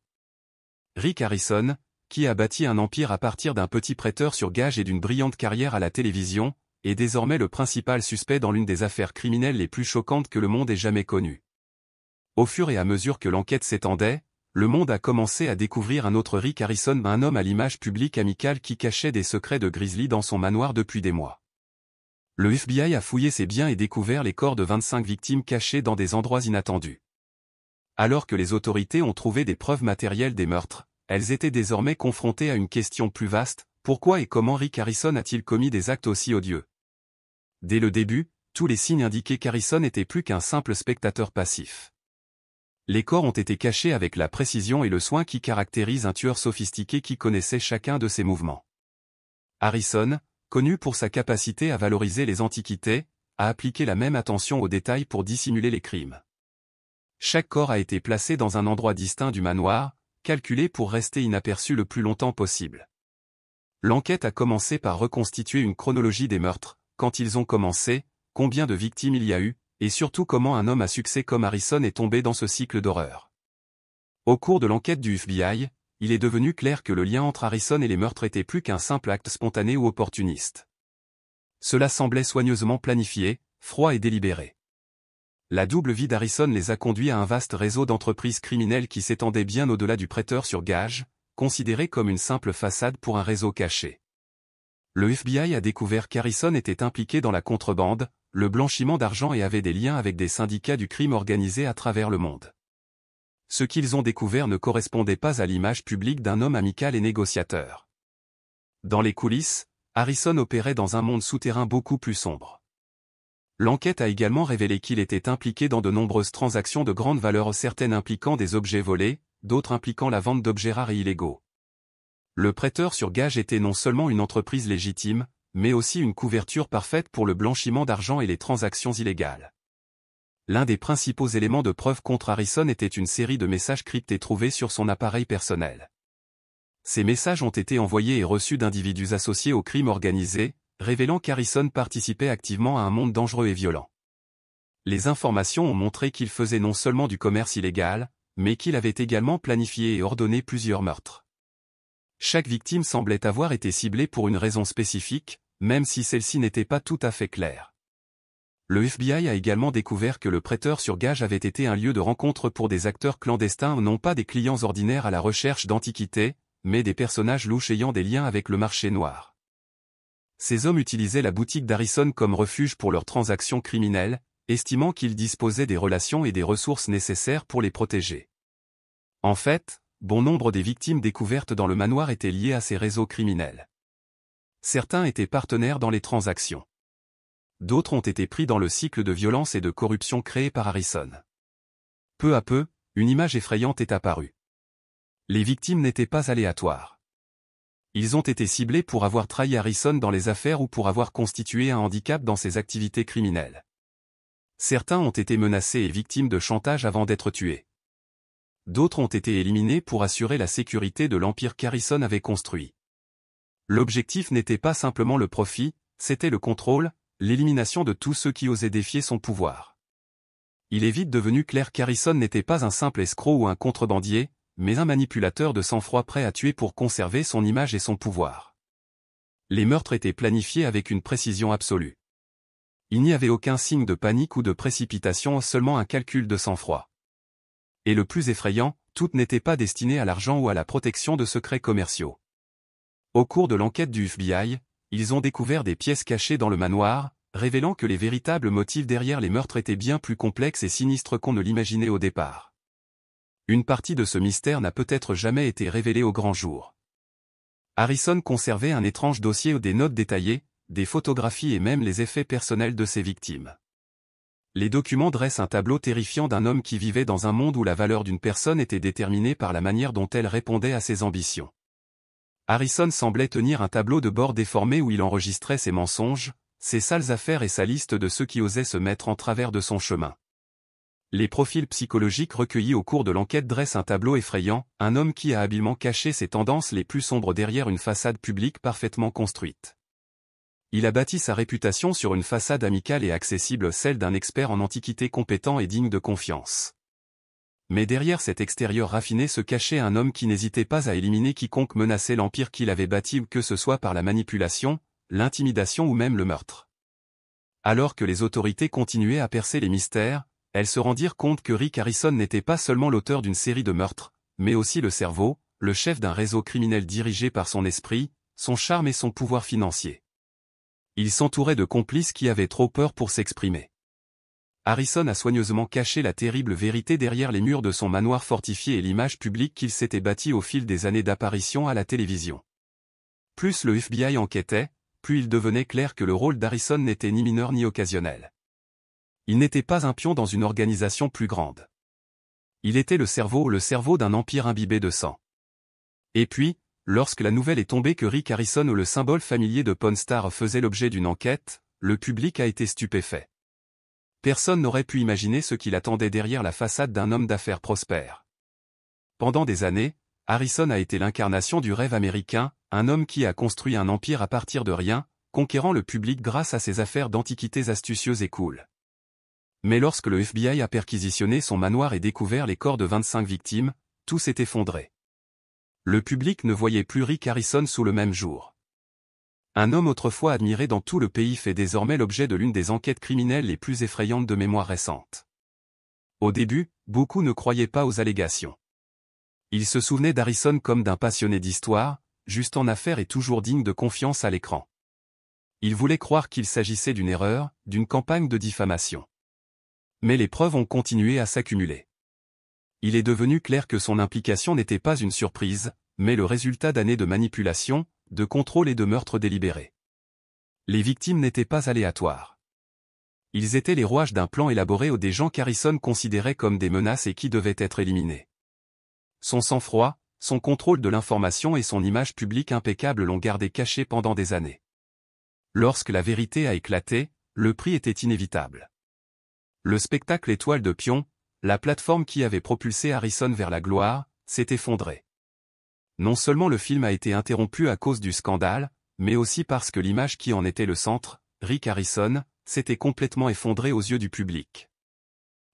Rick Harrison, qui a bâti un empire à partir d'un petit prêteur sur gage et d'une brillante carrière à la télévision, est désormais le principal suspect dans l'une des affaires criminelles les plus choquantes que le monde ait jamais connues. Au fur et à mesure que l'enquête s'étendait, le monde a commencé à découvrir un autre Rick Harrison, un homme à l'image publique amicale qui cachait des secrets de Grizzly dans son manoir depuis des mois. Le FBI a fouillé ses biens et découvert les corps de 25 victimes cachés dans des endroits inattendus. Alors que les autorités ont trouvé des preuves matérielles des meurtres, elles étaient désormais confrontées à une question plus vaste, pourquoi et comment Rick Harrison a-t-il commis des actes aussi odieux? Dès le début, tous les signes indiquaient qu'Harrison n'était plus qu'un simple spectateur passif. Les corps ont été cachés avec la précision et le soin qui caractérisent un tueur sophistiqué qui connaissait chacun de ses mouvements. Harrison, connu pour sa capacité à valoriser les antiquités, a appliqué la même attention aux détails pour dissimuler les crimes. Chaque corps a été placé dans un endroit distinct du manoir, calculé pour rester inaperçu le plus longtemps possible. L'enquête a commencé par reconstituer une chronologie des meurtres, quand ils ont commencé, combien de victimes il y a eu, et surtout comment un homme à succès comme Harrison est tombé dans ce cycle d'horreur. Au cours de l'enquête du FBI, il est devenu clair que le lien entre Harrison et les meurtres était plus qu'un simple acte spontané ou opportuniste. Cela semblait soigneusement planifié, froid et délibéré. La double vie d'Harrison les a conduits à un vaste réseau d'entreprises criminelles qui s'étendait bien au-delà du prêteur sur gage, considéré comme une simple façade pour un réseau caché. Le FBI a découvert qu'Harrison était impliqué dans la contrebande, le blanchiment d'argent et avait des liens avec des syndicats du crime organisé à travers le monde. Ce qu'ils ont découvert ne correspondait pas à l'image publique d'un homme amical et négociateur. Dans les coulisses, Harrison opérait dans un monde souterrain beaucoup plus sombre. L'enquête a également révélé qu'il était impliqué dans de nombreuses transactions de grande valeur, certaines impliquant des objets volés, d'autres impliquant la vente d'objets rares et illégaux. Le prêteur sur gage était non seulement une entreprise légitime, mais aussi une couverture parfaite pour le blanchiment d'argent et les transactions illégales. L'un des principaux éléments de preuve contre Harrison était une série de messages cryptés trouvés sur son appareil personnel. Ces messages ont été envoyés et reçus d'individus associés au crime organisé, révélant qu'Harrison participait activement à un monde dangereux et violent. Les informations ont montré qu'il faisait non seulement du commerce illégal, mais qu'il avait également planifié et ordonné plusieurs meurtres. Chaque victime semblait avoir été ciblée pour une raison spécifique, même si celle-ci n'était pas tout à fait claire. Le FBI a également découvert que le prêteur sur gage avait été un lieu de rencontre pour des acteurs clandestins, non pas des clients ordinaires à la recherche d'antiquités, mais des personnages louches ayant des liens avec le marché noir. Ces hommes utilisaient la boutique d'Harrison comme refuge pour leurs transactions criminelles, estimant qu'ils disposaient des relations et des ressources nécessaires pour les protéger. En fait, bon nombre des victimes découvertes dans le manoir étaient liées à ces réseaux criminels. Certains étaient partenaires dans les transactions. D'autres ont été pris dans le cycle de violence et de corruption créé par Harrison. Peu à peu, une image effrayante est apparue. Les victimes n'étaient pas aléatoires. Ils ont été ciblés pour avoir trahi Harrison dans les affaires ou pour avoir constitué un handicap dans ses activités criminelles. Certains ont été menacés et victimes de chantage avant d'être tués. D'autres ont été éliminés pour assurer la sécurité de l'empire qu'Harrison avait construit. L'objectif n'était pas simplement le profit, c'était le contrôle, l'élimination de tous ceux qui osaient défier son pouvoir. Il est vite devenu clair qu'Harrison n'était pas un simple escroc ou un contrebandier, mais un manipulateur de sang-froid prêt à tuer pour conserver son image et son pouvoir. Les meurtres étaient planifiés avec une précision absolue. Il n'y avait aucun signe de panique ou de précipitation, seulement un calcul de sang-froid. Et le plus effrayant, tout n'était pas destiné à l'argent ou à la protection de secrets commerciaux. Au cours de l'enquête du FBI, ils ont découvert des pièces cachées dans le manoir, révélant que les véritables motifs derrière les meurtres étaient bien plus complexes et sinistres qu'on ne l'imaginait au départ. Une partie de ce mystère n'a peut-être jamais été révélée au grand jour. Harrison conservait un étrange dossier où des notes détaillées, des photographies et même les effets personnels de ses victimes. Les documents dressent un tableau terrifiant d'un homme qui vivait dans un monde où la valeur d'une personne était déterminée par la manière dont elle répondait à ses ambitions. Harrison semblait tenir un tableau de bord déformé où il enregistrait ses mensonges, ses sales affaires et sa liste de ceux qui osaient se mettre en travers de son chemin. Les profils psychologiques recueillis au cours de l'enquête dressent un tableau effrayant, un homme qui a habilement caché ses tendances les plus sombres derrière une façade publique parfaitement construite. Il a bâti sa réputation sur une façade amicale et accessible, celle d'un expert en antiquité compétent et digne de confiance. Mais derrière cet extérieur raffiné se cachait un homme qui n'hésitait pas à éliminer quiconque menaçait l'empire qu'il avait bâti, que ce soit par la manipulation, l'intimidation ou même le meurtre. Alors que les autorités continuaient à percer les mystères, elles se rendirent compte que Rick Harrison n'était pas seulement l'auteur d'une série de meurtres, mais aussi le cerveau, le chef d'un réseau criminel dirigé par son esprit, son charme et son pouvoir financier. Il s'entourait de complices qui avaient trop peur pour s'exprimer. Harrison a soigneusement caché la terrible vérité derrière les murs de son manoir fortifié et l'image publique qu'il s'était bâtie au fil des années d'apparition à la télévision. Plus le FBI enquêtait, plus il devenait clair que le rôle d'Harrison n'était ni mineur ni occasionnel. Il n'était pas un pion dans une organisation plus grande. Il était le cerveau d'un empire imbibé de sang. Et puis, lorsque la nouvelle est tombée que Rick Harrison ou le symbole familier de Pawn Star faisait l'objet d'une enquête, le public a été stupéfait. Personne n'aurait pu imaginer ce qu'il attendait derrière la façade d'un homme d'affaires prospère. Pendant des années, Harrison a été l'incarnation du rêve américain, un homme qui a construit un empire à partir de rien, conquérant le public grâce à ses affaires d'antiquités astucieuses et cool. Mais lorsque le FBI a perquisitionné son manoir et découvert les corps de 25 victimes, tout s'est effondré. Le public ne voyait plus Rick Harrison sous le même jour. Un homme autrefois admiré dans tout le pays fait désormais l'objet de l'une des enquêtes criminelles les plus effrayantes de mémoire récente. Au début, beaucoup ne croyaient pas aux allégations. Ils se souvenaient d'Harrison comme d'un passionné d'histoire, juste en affaires et toujours digne de confiance à l'écran. Ils voulaient croire qu'il s'agissait d'une erreur, d'une campagne de diffamation. Mais les preuves ont continué à s'accumuler. Il est devenu clair que son implication n'était pas une surprise, mais le résultat d'années de manipulation, de contrôle et de meurtres délibérés. Les victimes n'étaient pas aléatoires. Ils étaient les rouages d'un plan élaboré au des gens qu'Harrison considérait comme des menaces et qui devaient être éliminés. Son sang-froid, son contrôle de l'information et son image publique impeccable l'ont gardé caché pendant des années. Lorsque la vérité a éclaté, le prix était inévitable. Le spectacle Étoile de Pion, la plateforme qui avait propulsé Harrison vers la gloire, s'est effondrée. Non seulement le film a été interrompu à cause du scandale, mais aussi parce que l'image qui en était le centre, Rick Harrison, s'était complètement effondrée aux yeux du public.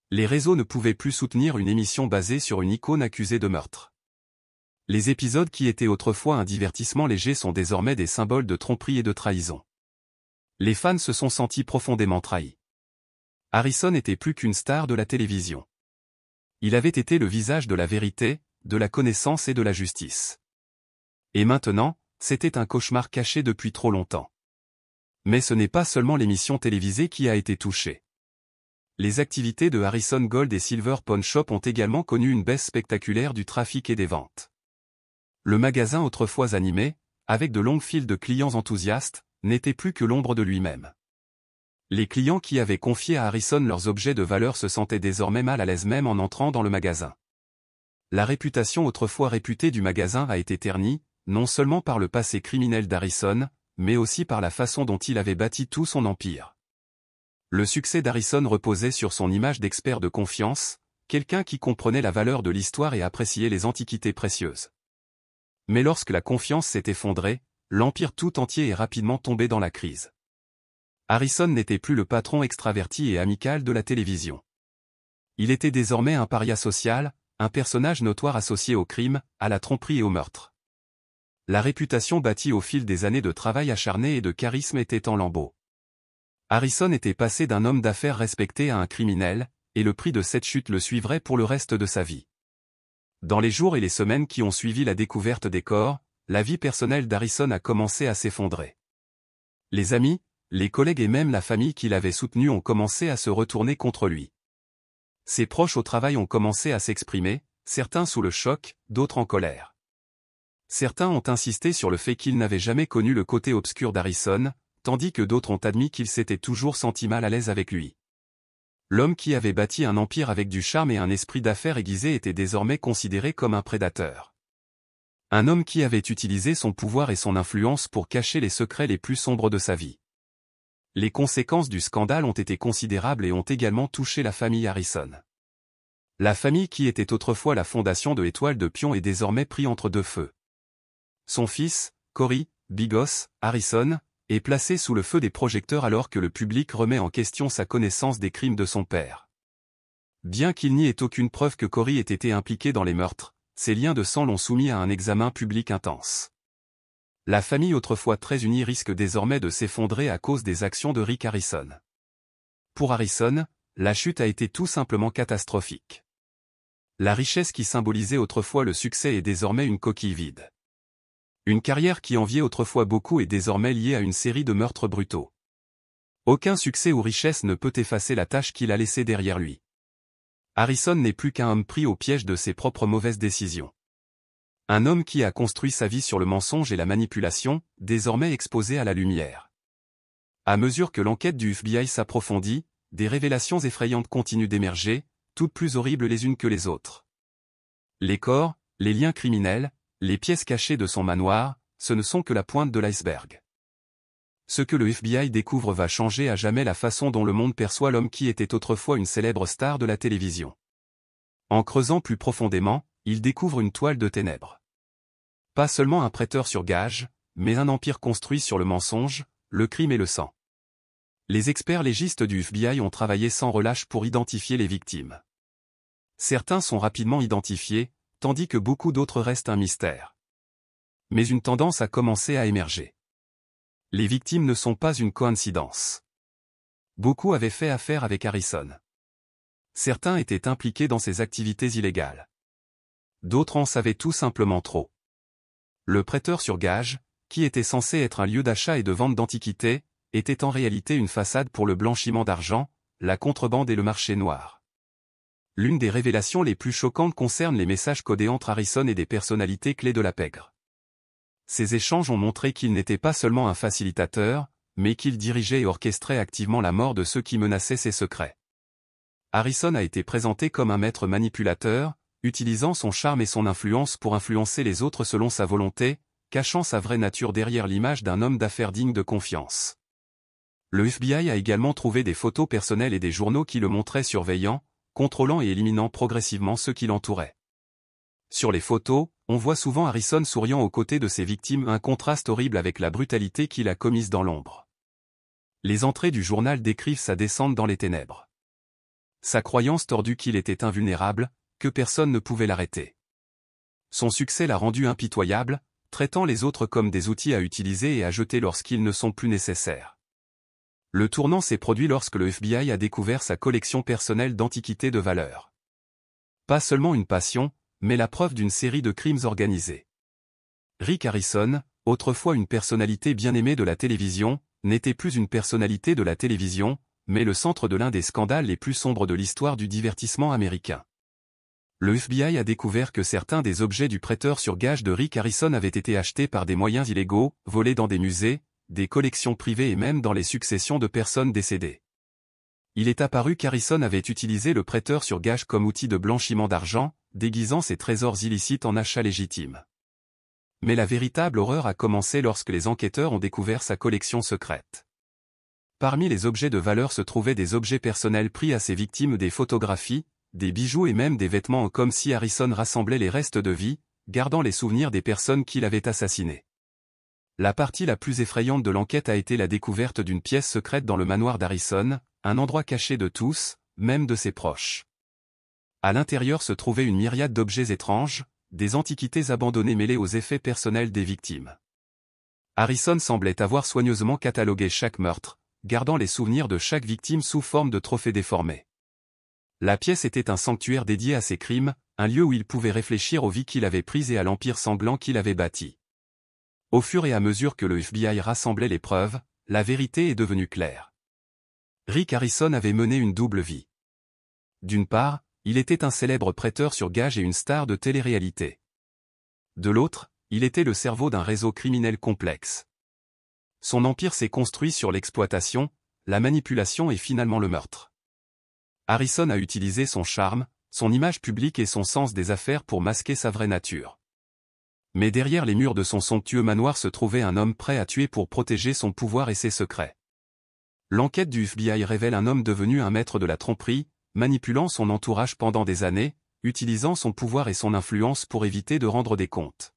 Les réseaux ne pouvaient plus soutenir une émission basée sur une icône accusée de meurtre. Les épisodes qui étaient autrefois un divertissement léger sont désormais des symboles de tromperie et de trahison. Les fans se sont sentis profondément trahis. Harrison n'était plus qu'une star de la télévision. Il avait été le visage de la vérité, de la connaissance et de la justice. Et maintenant, c'était un cauchemar caché depuis trop longtemps. Mais ce n'est pas seulement l'émission télévisée qui a été touchée. Les activités de Harrison Gold et Silver Pawn Shop ont également connu une baisse spectaculaire du trafic et des ventes. Le magasin autrefois animé, avec de longues files de clients enthousiastes, n'était plus que l'ombre de lui-même. Les clients qui avaient confié à Harrison leurs objets de valeur se sentaient désormais mal à l'aise même en entrant dans le magasin. La réputation autrefois réputée du magasin a été ternie, non seulement par le passé criminel d'Harrison, mais aussi par la façon dont il avait bâti tout son empire. Le succès d'Harrison reposait sur son image d'expert de confiance, quelqu'un qui comprenait la valeur de l'histoire et appréciait les antiquités précieuses. Mais lorsque la confiance s'est effondrée, l'empire tout entier est rapidement tombé dans la crise. Harrison n'était plus le patron extraverti et amical de la télévision. Il était désormais un paria social, un personnage notoire associé au crime, à la tromperie et au meurtre. La réputation bâtie au fil des années de travail acharné et de charisme était en lambeaux. Harrison était passé d'un homme d'affaires respecté à un criminel, et le prix de cette chute le suivrait pour le reste de sa vie. Dans les jours et les semaines qui ont suivi la découverte des corps, la vie personnelle d'Harrison a commencé à s'effondrer. Les amis, les collègues et même la famille qui l'avait soutenu ont commencé à se retourner contre lui. Ses proches au travail ont commencé à s'exprimer, certains sous le choc, d'autres en colère. Certains ont insisté sur le fait qu'il n'avait jamais connu le côté obscur d'Harrison, tandis que d'autres ont admis qu'il s'était toujours senti mal à l'aise avec lui. L'homme qui avait bâti un empire avec du charme et un esprit d'affaires aiguisé était désormais considéré comme un prédateur. Un homme qui avait utilisé son pouvoir et son influence pour cacher les secrets les plus sombres de sa vie. Les conséquences du scandale ont été considérables et ont également touché la famille Harrison. La famille qui était autrefois la fondation de Étoile de Pion est désormais pris entre deux feux. Son fils, Corey Bigos Harrison, est placé sous le feu des projecteurs alors que le public remet en question sa connaissance des crimes de son père. Bien qu'il n'y ait aucune preuve que Corey ait été impliqué dans les meurtres, ses liens de sang l'ont soumis à un examen public intense. La famille autrefois très unie risque désormais de s'effondrer à cause des actions de Rick Harrison. Pour Harrison, la chute a été tout simplement catastrophique. La richesse qui symbolisait autrefois le succès est désormais une coquille vide. Une carrière qui enviait autrefois beaucoup est désormais liée à une série de meurtres brutaux. Aucun succès ou richesse ne peut effacer la tâche qu'il a laissée derrière lui. Harrison n'est plus qu'un homme pris au piège de ses propres mauvaises décisions. Un homme qui a construit sa vie sur le mensonge et la manipulation, désormais exposé à la lumière. À mesure que l'enquête du FBI s'approfondit, des révélations effrayantes continuent d'émerger, toutes plus horribles les unes que les autres. Les corps, les liens criminels, les pièces cachées de son manoir, ce ne sont que la pointe de l'iceberg. Ce que le FBI découvre va changer à jamais la façon dont le monde perçoit l'homme qui était autrefois une célèbre star de la télévision. En creusant plus profondément, il découvre une toile de ténèbres. Pas seulement un prêteur sur gage, mais un empire construit sur le mensonge, le crime et le sang. Les experts légistes du FBI ont travaillé sans relâche pour identifier les victimes. Certains sont rapidement identifiés, tandis que beaucoup d'autres restent un mystère. Mais une tendance a commencé à émerger. Les victimes ne sont pas une coïncidence. Beaucoup avaient fait affaire avec Harrison. Certains étaient impliqués dans ses activités illégales. D'autres en savaient tout simplement trop. Le prêteur sur gage, qui était censé être un lieu d'achat et de vente d'antiquités, était en réalité une façade pour le blanchiment d'argent, la contrebande et le marché noir. L'une des révélations les plus choquantes concerne les messages codés entre Harrison et des personnalités clés de la pègre. Ces échanges ont montré qu'il n'était pas seulement un facilitateur, mais qu'il dirigeait et orchestrait activement la mort de ceux qui menaçaient ses secrets. Harrison a été présenté comme un maître manipulateur, utilisant son charme et son influence pour influencer les autres selon sa volonté, cachant sa vraie nature derrière l'image d'un homme d'affaires digne de confiance. Le FBI a également trouvé des photos personnelles et des journaux qui le montraient surveillant, contrôlant et éliminant progressivement ceux qui l'entouraient. Sur les photos, on voit souvent Harrison souriant aux côtés de ses victimes, un contraste horrible avec la brutalité qu'il a commise dans l'ombre. Les entrées du journal décrivent sa descente dans les ténèbres. Sa croyance tordue qu'il était invulnérable, que personne ne pouvait l'arrêter. Son succès l'a rendu impitoyable, traitant les autres comme des outils à utiliser et à jeter lorsqu'ils ne sont plus nécessaires. Le tournant s'est produit lorsque le FBI a découvert sa collection personnelle d'antiquités de valeur. Pas seulement une passion, mais la preuve d'une série de crimes organisés. Rick Harrison, autrefois une personnalité bien aimée de la télévision, n'était plus une personnalité de la télévision, mais le centre de l'un des scandales les plus sombres de l'histoire du divertissement américain. Le FBI a découvert que certains des objets du prêteur sur gage de Rick Harrison avaient été achetés par des moyens illégaux, volés dans des musées, des collections privées et même dans les successions de personnes décédées. Il est apparu qu'Harrison avait utilisé le prêteur sur gage comme outil de blanchiment d'argent, déguisant ses trésors illicites en achats légitimes. Mais la véritable horreur a commencé lorsque les enquêteurs ont découvert sa collection secrète. Parmi les objets de valeur se trouvaient des objets personnels pris à ses victimes, des photographies, des bijoux et même des vêtements, comme si Harrison rassemblait les restes de vie, gardant les souvenirs des personnes qu'il avait assassinées. La partie la plus effrayante de l'enquête a été la découverte d'une pièce secrète dans le manoir d'Harrison, un endroit caché de tous, même de ses proches. À l'intérieur se trouvait une myriade d'objets étranges, des antiquités abandonnées mêlées aux effets personnels des victimes. Harrison semblait avoir soigneusement catalogué chaque meurtre, gardant les souvenirs de chaque victime sous forme de trophées déformés. La pièce était un sanctuaire dédié à ses crimes, un lieu où il pouvait réfléchir aux vies qu'il avait prises et à l'empire sanglant qu'il avait bâti. Au fur et à mesure que le FBI rassemblait les preuves, la vérité est devenue claire. Rick Harrison avait mené une double vie. D'une part, il était un célèbre prêteur sur gage et une star de télé-réalité. De l'autre, il était le cerveau d'un réseau criminel complexe. Son empire s'est construit sur l'exploitation, la manipulation et finalement le meurtre. Harrison a utilisé son charme, son image publique et son sens des affaires pour masquer sa vraie nature. Mais derrière les murs de son somptueux manoir se trouvait un homme prêt à tuer pour protéger son pouvoir et ses secrets. L'enquête du FBI révèle un homme devenu un maître de la tromperie, manipulant son entourage pendant des années, utilisant son pouvoir et son influence pour éviter de rendre des comptes.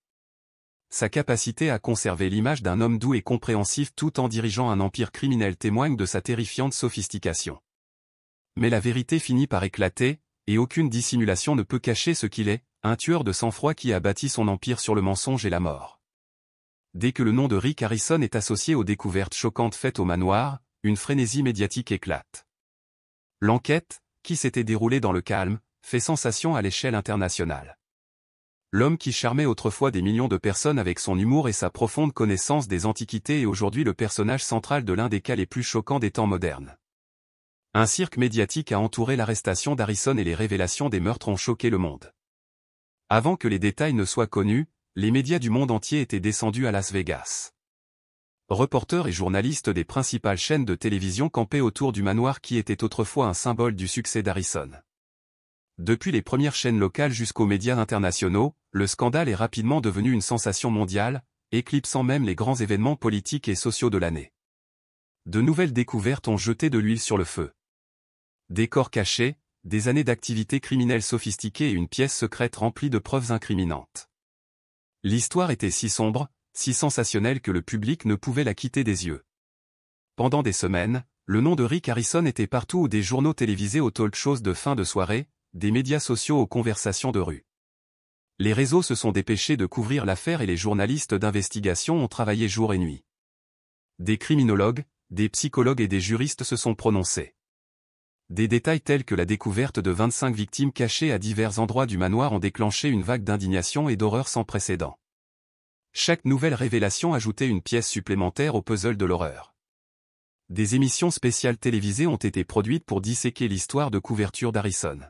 Sa capacité à conserver l'image d'un homme doux et compréhensif tout en dirigeant un empire criminel témoigne de sa terrifiante sophistication. Mais la vérité finit par éclater, et aucune dissimulation ne peut cacher ce qu'il est, un tueur de sang-froid qui a bâti son empire sur le mensonge et la mort. Dès que le nom de Rick Harrison est associé aux découvertes choquantes faites au manoir, une frénésie médiatique éclate. L'enquête, qui s'était déroulée dans le calme, fait sensation à l'échelle internationale. L'homme qui charmait autrefois des millions de personnes avec son humour et sa profonde connaissance des antiquités est aujourd'hui le personnage central de l'un des cas les plus choquants des temps modernes. Un cirque médiatique a entouré l'arrestation d'Harrison et les révélations des meurtres ont choqué le monde. Avant que les détails ne soient connus, les médias du monde entier étaient descendus à Las Vegas. Reporters et journalistes des principales chaînes de télévision campaient autour du manoir qui était autrefois un symbole du succès d'Harrison. Depuis les premières chaînes locales jusqu'aux médias internationaux, le scandale est rapidement devenu une sensation mondiale, éclipsant même les grands événements politiques et sociaux de l'année. De nouvelles découvertes ont jeté de l'huile sur le feu. Des corps cachés, des années d'activités criminelles sophistiquées et une pièce secrète remplie de preuves incriminantes. L'histoire était si sombre, si sensationnelle que le public ne pouvait la quitter des yeux. Pendant des semaines, le nom de Rick Harrison était partout, des journaux télévisés aux talk-shows de fin de soirée, des médias sociaux aux conversations de rue. Les réseaux se sont dépêchés de couvrir l'affaire et les journalistes d'investigation ont travaillé jour et nuit. Des criminologues, des psychologues et des juristes se sont prononcés. Des détails tels que la découverte de 25 victimes cachées à divers endroits du manoir ont déclenché une vague d'indignation et d'horreur sans précédent. Chaque nouvelle révélation ajoutait une pièce supplémentaire au puzzle de l'horreur. Des émissions spéciales télévisées ont été produites pour disséquer l'histoire de couverture d'Harrison.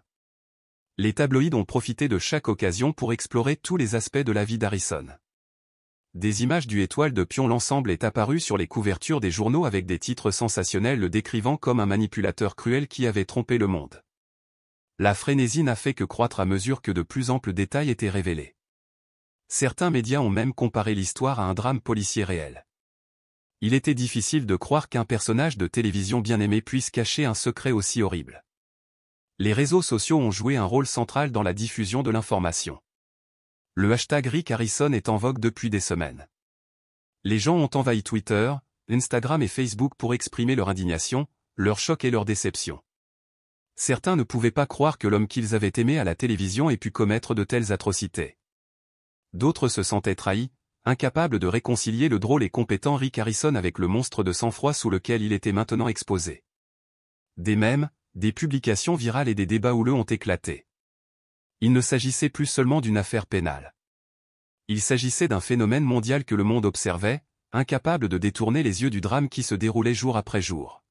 Les tabloïds ont profité de chaque occasion pour explorer tous les aspects de la vie d'Harrison. Des images du Étoile de Pion, l'ensemble est apparu sur les couvertures des journaux avec des titres sensationnels le décrivant comme un manipulateur cruel qui avait trompé le monde. La frénésie n'a fait que croître à mesure que de plus amples détails étaient révélés. Certains médias ont même comparé l'histoire à un drame policier réel. Il était difficile de croire qu'un personnage de télévision bien aimé puisse cacher un secret aussi horrible. Les réseaux sociaux ont joué un rôle central dans la diffusion de l'information. Le hashtag Rick Harrison est en vogue depuis des semaines. Les gens ont envahi Twitter, Instagram et Facebook pour exprimer leur indignation, leur choc et leur déception. Certains ne pouvaient pas croire que l'homme qu'ils avaient aimé à la télévision ait pu commettre de telles atrocités. D'autres se sentaient trahis, incapables de réconcilier le drôle et compétent Rick Harrison avec le monstre de sang-froid sous lequel il était maintenant exposé. Des mèmes, des publications virales et des débats houleux ont éclaté. Il ne s'agissait plus seulement d'une affaire pénale. Il s'agissait d'un phénomène mondial que le monde observait, incapable de détourner les yeux du drame qui se déroulait jour après jour.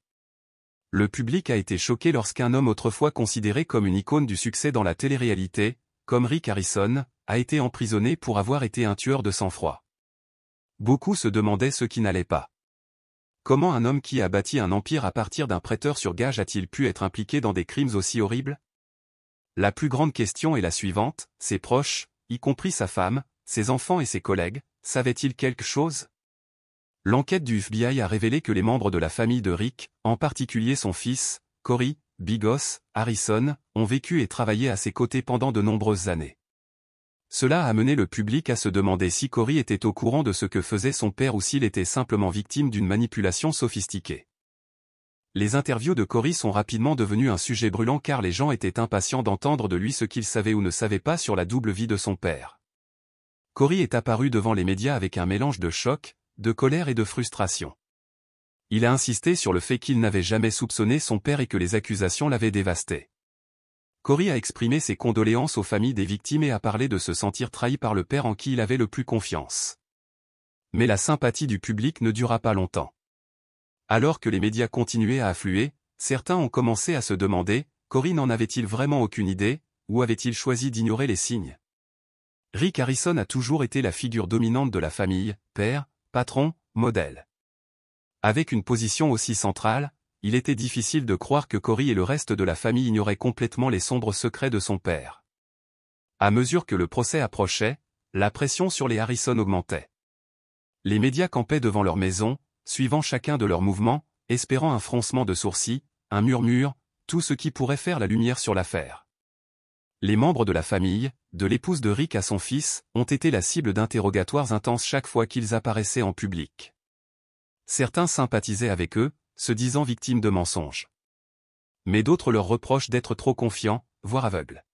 Le public a été choqué lorsqu'un homme autrefois considéré comme une icône du succès dans la télé-réalité, comme Rick Harrison, a été emprisonné pour avoir été un tueur de sang-froid. Beaucoup se demandaient ce qui n'allait pas. Comment un homme qui a bâti un empire à partir d'un prêteur sur gage a-t-il pu être impliqué dans des crimes aussi horribles ? La plus grande question est la suivante, ses proches, y compris sa femme, ses enfants et ses collègues, savaient-ils quelque chose ? L'enquête du FBI a révélé que les membres de la famille de Rick, en particulier son fils, Corey Bigos Harrison, ont vécu et travaillé à ses côtés pendant de nombreuses années. Cela a amené le public à se demander si Corey était au courant de ce que faisait son père ou s'il était simplement victime d'une manipulation sophistiquée. Les interviews de Corey sont rapidement devenues un sujet brûlant car les gens étaient impatients d'entendre de lui ce qu'il savait ou ne savait pas sur la double vie de son père. Corey est apparu devant les médias avec un mélange de choc, de colère et de frustration. Il a insisté sur le fait qu'il n'avait jamais soupçonné son père et que les accusations l'avaient dévasté. Corey a exprimé ses condoléances aux familles des victimes et a parlé de se sentir trahi par le père en qui il avait le plus confiance. Mais la sympathie du public ne dura pas longtemps. Alors que les médias continuaient à affluer, certains ont commencé à se demander, Corey n'en avait-il vraiment aucune idée, ou avait-il choisi d'ignorer les signes? Rick Harrison a toujours été la figure dominante de la famille, père, patron, modèle. Avec une position aussi centrale, il était difficile de croire que Corey et le reste de la famille ignoraient complètement les sombres secrets de son père. À mesure que le procès approchait, la pression sur les Harrison augmentait. Les médias campaient devant leur maison, suivant chacun de leurs mouvements, espérant un froncement de sourcils, un murmure, tout ce qui pourrait faire la lumière sur l'affaire. Les membres de la famille, de l'épouse de Rick à son fils, ont été la cible d'interrogatoires intenses chaque fois qu'ils apparaissaient en public. Certains sympathisaient avec eux, se disant victimes de mensonges. Mais d'autres leur reprochent d'être trop confiants, voire aveugles.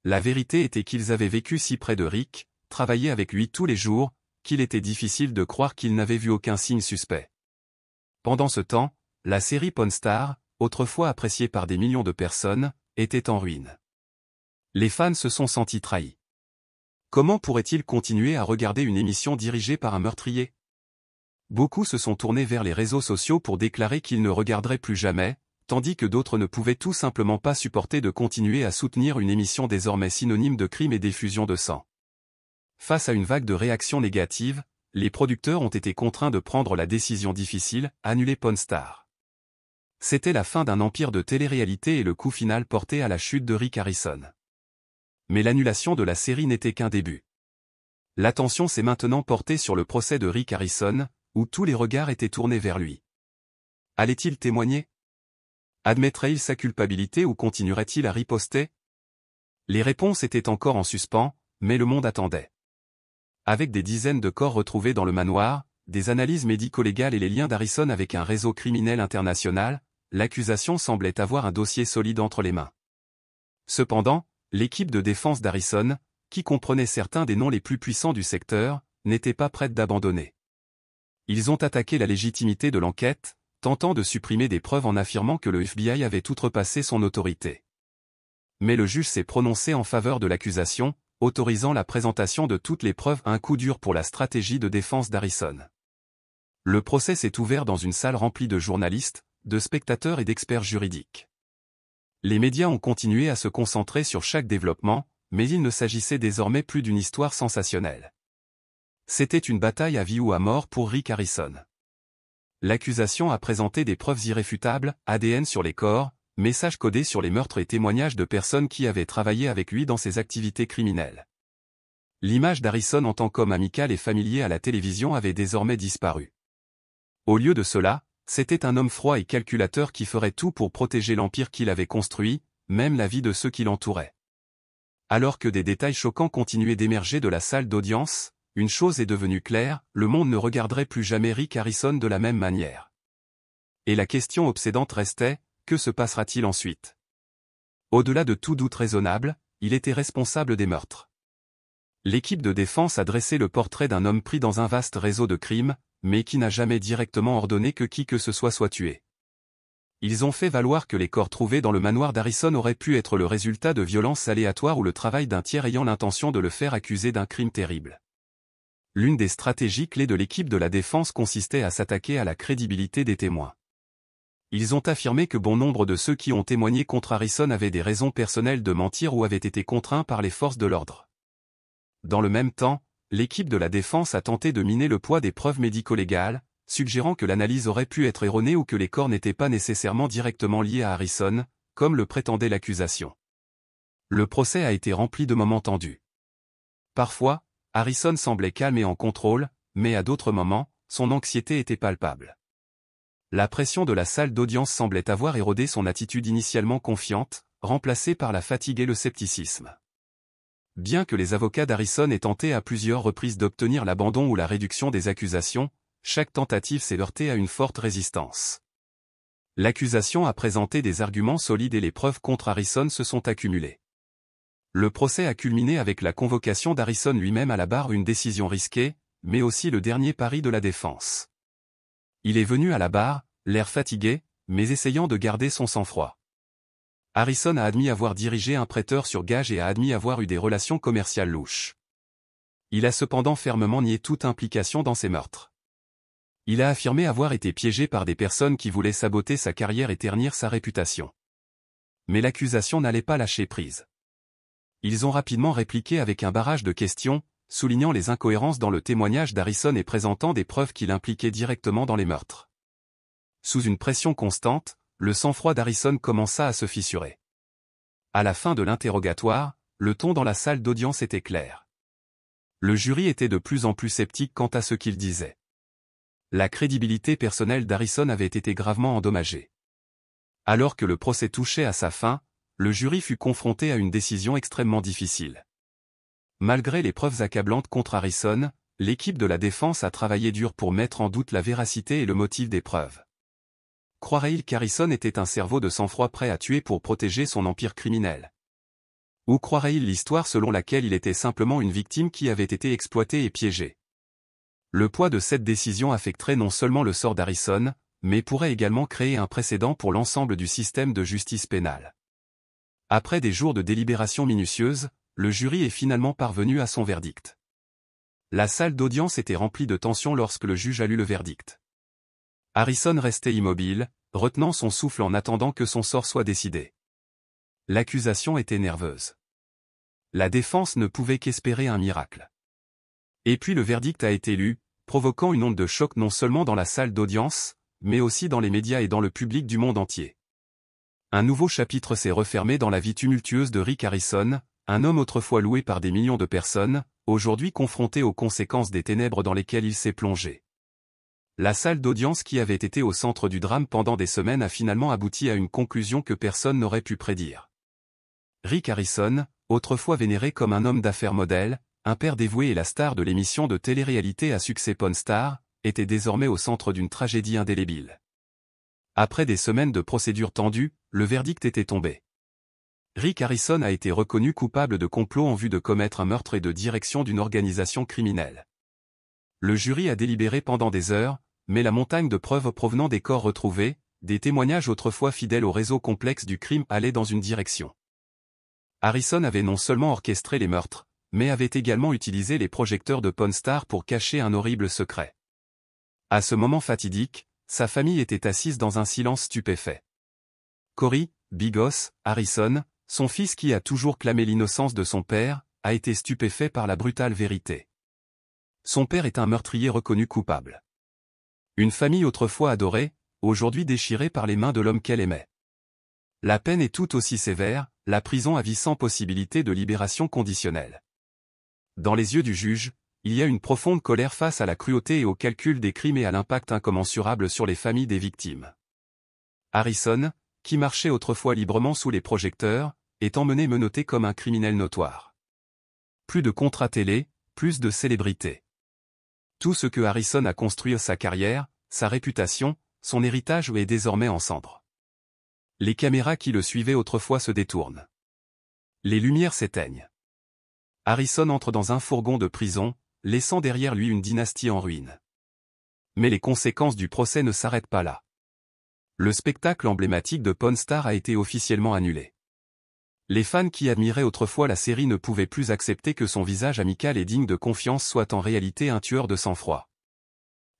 La vérité était qu'ils avaient vécu si près de Rick, travaillé avec lui tous les jours, qu'il était difficile de croire qu'ils n'avaient vu aucun signe suspect. Pendant ce temps, la série Pawn Stars, autrefois appréciée par des millions de personnes, était en ruine. Les fans se sont sentis trahis. Comment pourraient-ils continuer à regarder une émission dirigée par un meurtrier? Beaucoup se sont tournés vers les réseaux sociaux pour déclarer qu'ils ne regarderaient plus jamais, tandis que d'autres ne pouvaient tout simplement pas supporter de continuer à soutenir une émission désormais synonyme de crime et d'effusion de sang. Face à une vague de réactions négatives, les producteurs ont été contraints de prendre la décision difficile, annuler Pawn Stars. C'était la fin d'un empire de télé-réalité et le coup final porté à la chute de Rick Harrison. Mais l'annulation de la série n'était qu'un début. L'attention s'est maintenant portée sur le procès de Rick Harrison, où tous les regards étaient tournés vers lui. Allait-il témoigner? Admettrait-il sa culpabilité ou continuerait-il à riposter? Les réponses étaient encore en suspens, mais le monde attendait. Avec des dizaines de corps retrouvés dans le manoir, des analyses médico-légales et les liens d'Harrison avec un réseau criminel international, l'accusation semblait avoir un dossier solide entre les mains. Cependant, l'équipe de défense d'Harrison, qui comprenait certains des noms les plus puissants du secteur, n'était pas prête d'abandonner. Ils ont attaqué la légitimité de l'enquête, tentant de supprimer des preuves en affirmant que le FBI avait outrepassé son autorité. Mais le juge s'est prononcé en faveur de l'accusation, autorisant la présentation de toutes les preuves, un coup dur pour la stratégie de défense d'Harrison. Le procès s'est ouvert dans une salle remplie de journalistes, de spectateurs et d'experts juridiques. Les médias ont continué à se concentrer sur chaque développement, mais il ne s'agissait désormais plus d'une histoire sensationnelle. C'était une bataille à vie ou à mort pour Rick Harrison. L'accusation a présenté des preuves irréfutables, ADN sur les corps, messages codés sur les meurtres et témoignages de personnes qui avaient travaillé avec lui dans ses activités criminelles. L'image d'Harrison en tant qu'homme amical et familier à la télévision avait désormais disparu. Au lieu de cela, c'était un homme froid et calculateur qui ferait tout pour protéger l'empire qu'il avait construit, même la vie de ceux qui l'entouraient. Alors que des détails choquants continuaient d'émerger de la salle d'audience, une chose est devenue claire, le monde ne regarderait plus jamais Rick Harrison de la même manière. Et la question obsédante restait, que se passera-t-il ensuite? Au-delà de tout doute raisonnable, il était responsable des meurtres. L'équipe de défense a dressé le portrait d'un homme pris dans un vaste réseau de crimes, mais qui n'a jamais directement ordonné que qui que ce soit tué. Ils ont fait valoir que les corps trouvés dans le manoir d'Harrison auraient pu être le résultat de violences aléatoires ou le travail d'un tiers ayant l'intention de le faire accuser d'un crime terrible. L'une des stratégies clés de l'équipe de la défense consistait à s'attaquer à la crédibilité des témoins. Ils ont affirmé que bon nombre de ceux qui ont témoigné contre Harrison avaient des raisons personnelles de mentir ou avaient été contraints par les forces de l'ordre. Dans le même temps, l'équipe de la défense a tenté de miner le poids des preuves médico-légales, suggérant que l'analyse aurait pu être erronée ou que les corps n'étaient pas nécessairement directement liés à Harrison, comme le prétendait l'accusation. Le procès a été rempli de moments tendus. Parfois, Harrison semblait calme et en contrôle, mais à d'autres moments, son anxiété était palpable. La pression de la salle d'audience semblait avoir érodé son attitude initialement confiante, remplacée par la fatigue et le scepticisme. Bien que les avocats d'Harrison aient tenté à plusieurs reprises d'obtenir l'abandon ou la réduction des accusations, chaque tentative s'est heurtée à une forte résistance. L'accusation a présenté des arguments solides et les preuves contre Harrison se sont accumulées. Le procès a culminé avec la convocation d'Harrison lui-même à la barre, une décision risquée, mais aussi le dernier pari de la défense. Il est venu à la barre, l'air fatigué, mais essayant de garder son sang-froid. Harrison a admis avoir dirigé un prêteur sur gage et a admis avoir eu des relations commerciales louches. Il a cependant fermement nié toute implication dans ces meurtres. Il a affirmé avoir été piégé par des personnes qui voulaient saboter sa carrière et ternir sa réputation. Mais l'accusation n'allait pas lâcher prise. Ils ont rapidement répliqué avec un barrage de questions, soulignant les incohérences dans le témoignage d'Harrison et présentant des preuves qui l'impliquaient directement dans les meurtres. Sous une pression constante, le sang-froid d'Harrison commença à se fissurer. À la fin de l'interrogatoire, le ton dans la salle d'audience était clair. Le jury était de plus en plus sceptique quant à ce qu'il disait. La crédibilité personnelle d'Harrison avait été gravement endommagée. Alors que le procès touchait à sa fin, le jury fut confronté à une décision extrêmement difficile. Malgré les preuves accablantes contre Harrison, l'équipe de la défense a travaillé dur pour mettre en doute la véracité et le motif des preuves. Croirait-il qu'Harrison était un cerveau de sang-froid prêt à tuer pour protéger son empire criminel? Ou croirait-il l'histoire selon laquelle il était simplement une victime qui avait été exploitée et piégée? Le poids de cette décision affecterait non seulement le sort d'Harrison, mais pourrait également créer un précédent pour l'ensemble du système de justice pénale. Après des jours de délibération minutieuse, le jury est finalement parvenu à son verdict. La salle d'audience était remplie de tension lorsque le juge a lu le verdict. Harrison restait immobile, retenant son souffle en attendant que son sort soit décidé. L'accusation était nerveuse. La défense ne pouvait qu'espérer un miracle. Et puis le verdict a été lu, provoquant une onde de choc non seulement dans la salle d'audience, mais aussi dans les médias et dans le public du monde entier. Un nouveau chapitre s'est refermé dans la vie tumultueuse de Rick Harrison, un homme autrefois loué par des millions de personnes, aujourd'hui confronté aux conséquences des ténèbres dans lesquelles il s'est plongé. La salle d'audience qui avait été au centre du drame pendant des semaines a finalement abouti à une conclusion que personne n'aurait pu prédire. Rick Harrison, autrefois vénéré comme un homme d'affaires modèle, un père dévoué et la star de l'émission de télé-réalité à succès Pawn Stars, était désormais au centre d'une tragédie indélébile. Après des semaines de procédures tendues, le verdict était tombé. Rick Harrison a été reconnu coupable de complot en vue de commettre un meurtre et de direction d'une organisation criminelle. Le jury a délibéré pendant des heures, mais la montagne de preuves provenant des corps retrouvés, des témoignages autrefois fidèles au réseau complexe du crime allaient dans une direction. Harrison avait non seulement orchestré les meurtres, mais avait également utilisé les projecteurs de Pawn Stars pour cacher un horrible secret. À ce moment fatidique, sa famille était assise dans un silence stupéfait. Corey, Bigos, Harrison, son fils qui a toujours clamé l'innocence de son père, a été stupéfait par la brutale vérité. Son père est un meurtrier reconnu coupable. Une famille autrefois adorée, aujourd'hui déchirée par les mains de l'homme qu'elle aimait. La peine est tout aussi sévère, la prison à vie sans possibilité de libération conditionnelle. Dans les yeux du juge, il y a une profonde colère face à la cruauté et au calcul des crimes et à l'impact incommensurable sur les familles des victimes. Harrison, qui marchait autrefois librement sous les projecteurs, est emmené menotté comme un criminel notoire. Plus de contrats télé, plus de célébrité. Tout ce que Harrison a construit sa carrière, sa réputation, son héritage est désormais en cendres. Les caméras qui le suivaient autrefois se détournent. Les lumières s'éteignent. Harrison entre dans un fourgon de prison, laissant derrière lui une dynastie en ruine. Mais les conséquences du procès ne s'arrêtent pas là. Le spectacle emblématique de Pawn Stars a été officiellement annulé. Les fans qui admiraient autrefois la série ne pouvaient plus accepter que son visage amical et digne de confiance soit en réalité un tueur de sang-froid.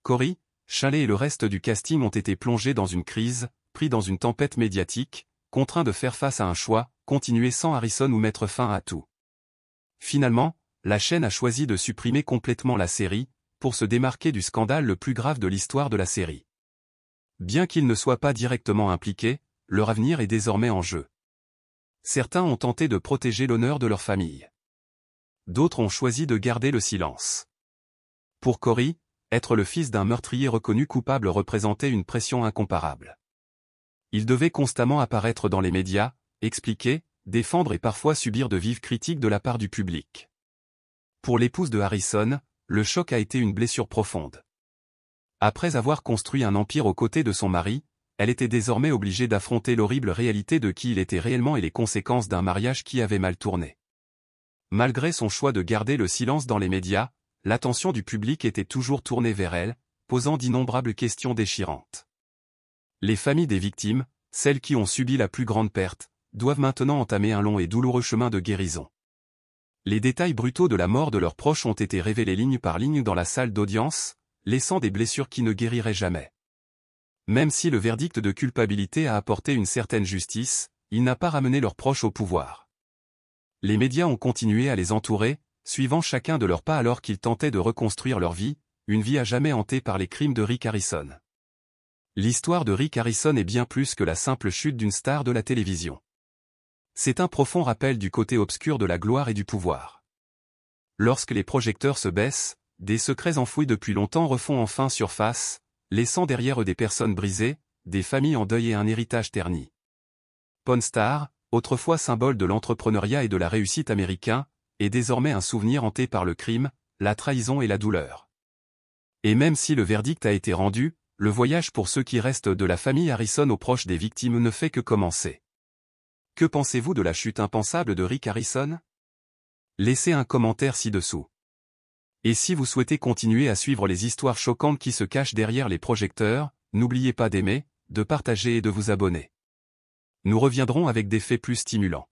Corey, Chalet et le reste du casting ont été plongés dans une crise, pris dans une tempête médiatique, contraints de faire face à un choix, continuer sans Harrison ou mettre fin à tout. Finalement, la chaîne a choisi de supprimer complètement la série, pour se démarquer du scandale le plus grave de l'histoire de la série. Bien qu'ils ne soient pas directement impliqués, leur avenir est désormais en jeu. Certains ont tenté de protéger l'honneur de leur famille. D'autres ont choisi de garder le silence. Pour Corey, être le fils d'un meurtrier reconnu coupable représentait une pression incomparable. Il devait constamment apparaître dans les médias, expliquer, défendre et parfois subir de vives critiques de la part du public. Pour l'épouse de Harrison, le choc a été une blessure profonde. Après avoir construit un empire aux côtés de son mari, elle était désormais obligée d'affronter l'horrible réalité de qui il était réellement et les conséquences d'un mariage qui avait mal tourné. Malgré son choix de garder le silence dans les médias, l'attention du public était toujours tournée vers elle, posant d'innombrables questions déchirantes. Les familles des victimes, celles qui ont subi la plus grande perte, doivent maintenant entamer un long et douloureux chemin de guérison. Les détails brutaux de la mort de leurs proches ont été révélés ligne par ligne dans la salle d'audience, laissant des blessures qui ne guériraient jamais. Même si le verdict de culpabilité a apporté une certaine justice, il n'a pas ramené leurs proches au pouvoir. Les médias ont continué à les entourer, suivant chacun de leurs pas alors qu'ils tentaient de reconstruire leur vie, une vie à jamais hantée par les crimes de Rick Harrison. L'histoire de Rick Harrison est bien plus que la simple chute d'une star de la télévision. C'est un profond rappel du côté obscur de la gloire et du pouvoir. Lorsque les projecteurs se baissent, des secrets enfouis depuis longtemps refont enfin surface, laissant derrière eux des personnes brisées, des familles en deuil et un héritage terni. Pawn Star, autrefois symbole de l'entrepreneuriat et de la réussite américain, est désormais un souvenir hanté par le crime, la trahison et la douleur. Et même si le verdict a été rendu, le voyage pour ceux qui restent de la famille Harrison aux proches des victimes ne fait que commencer. Que pensez-vous de la chute impensable de Rick Harrison? Laissez un commentaire ci-dessous. Et si vous souhaitez continuer à suivre les histoires choquantes qui se cachent derrière les projecteurs, n'oubliez pas d'aimer, de partager et de vous abonner. Nous reviendrons avec des faits plus stimulants.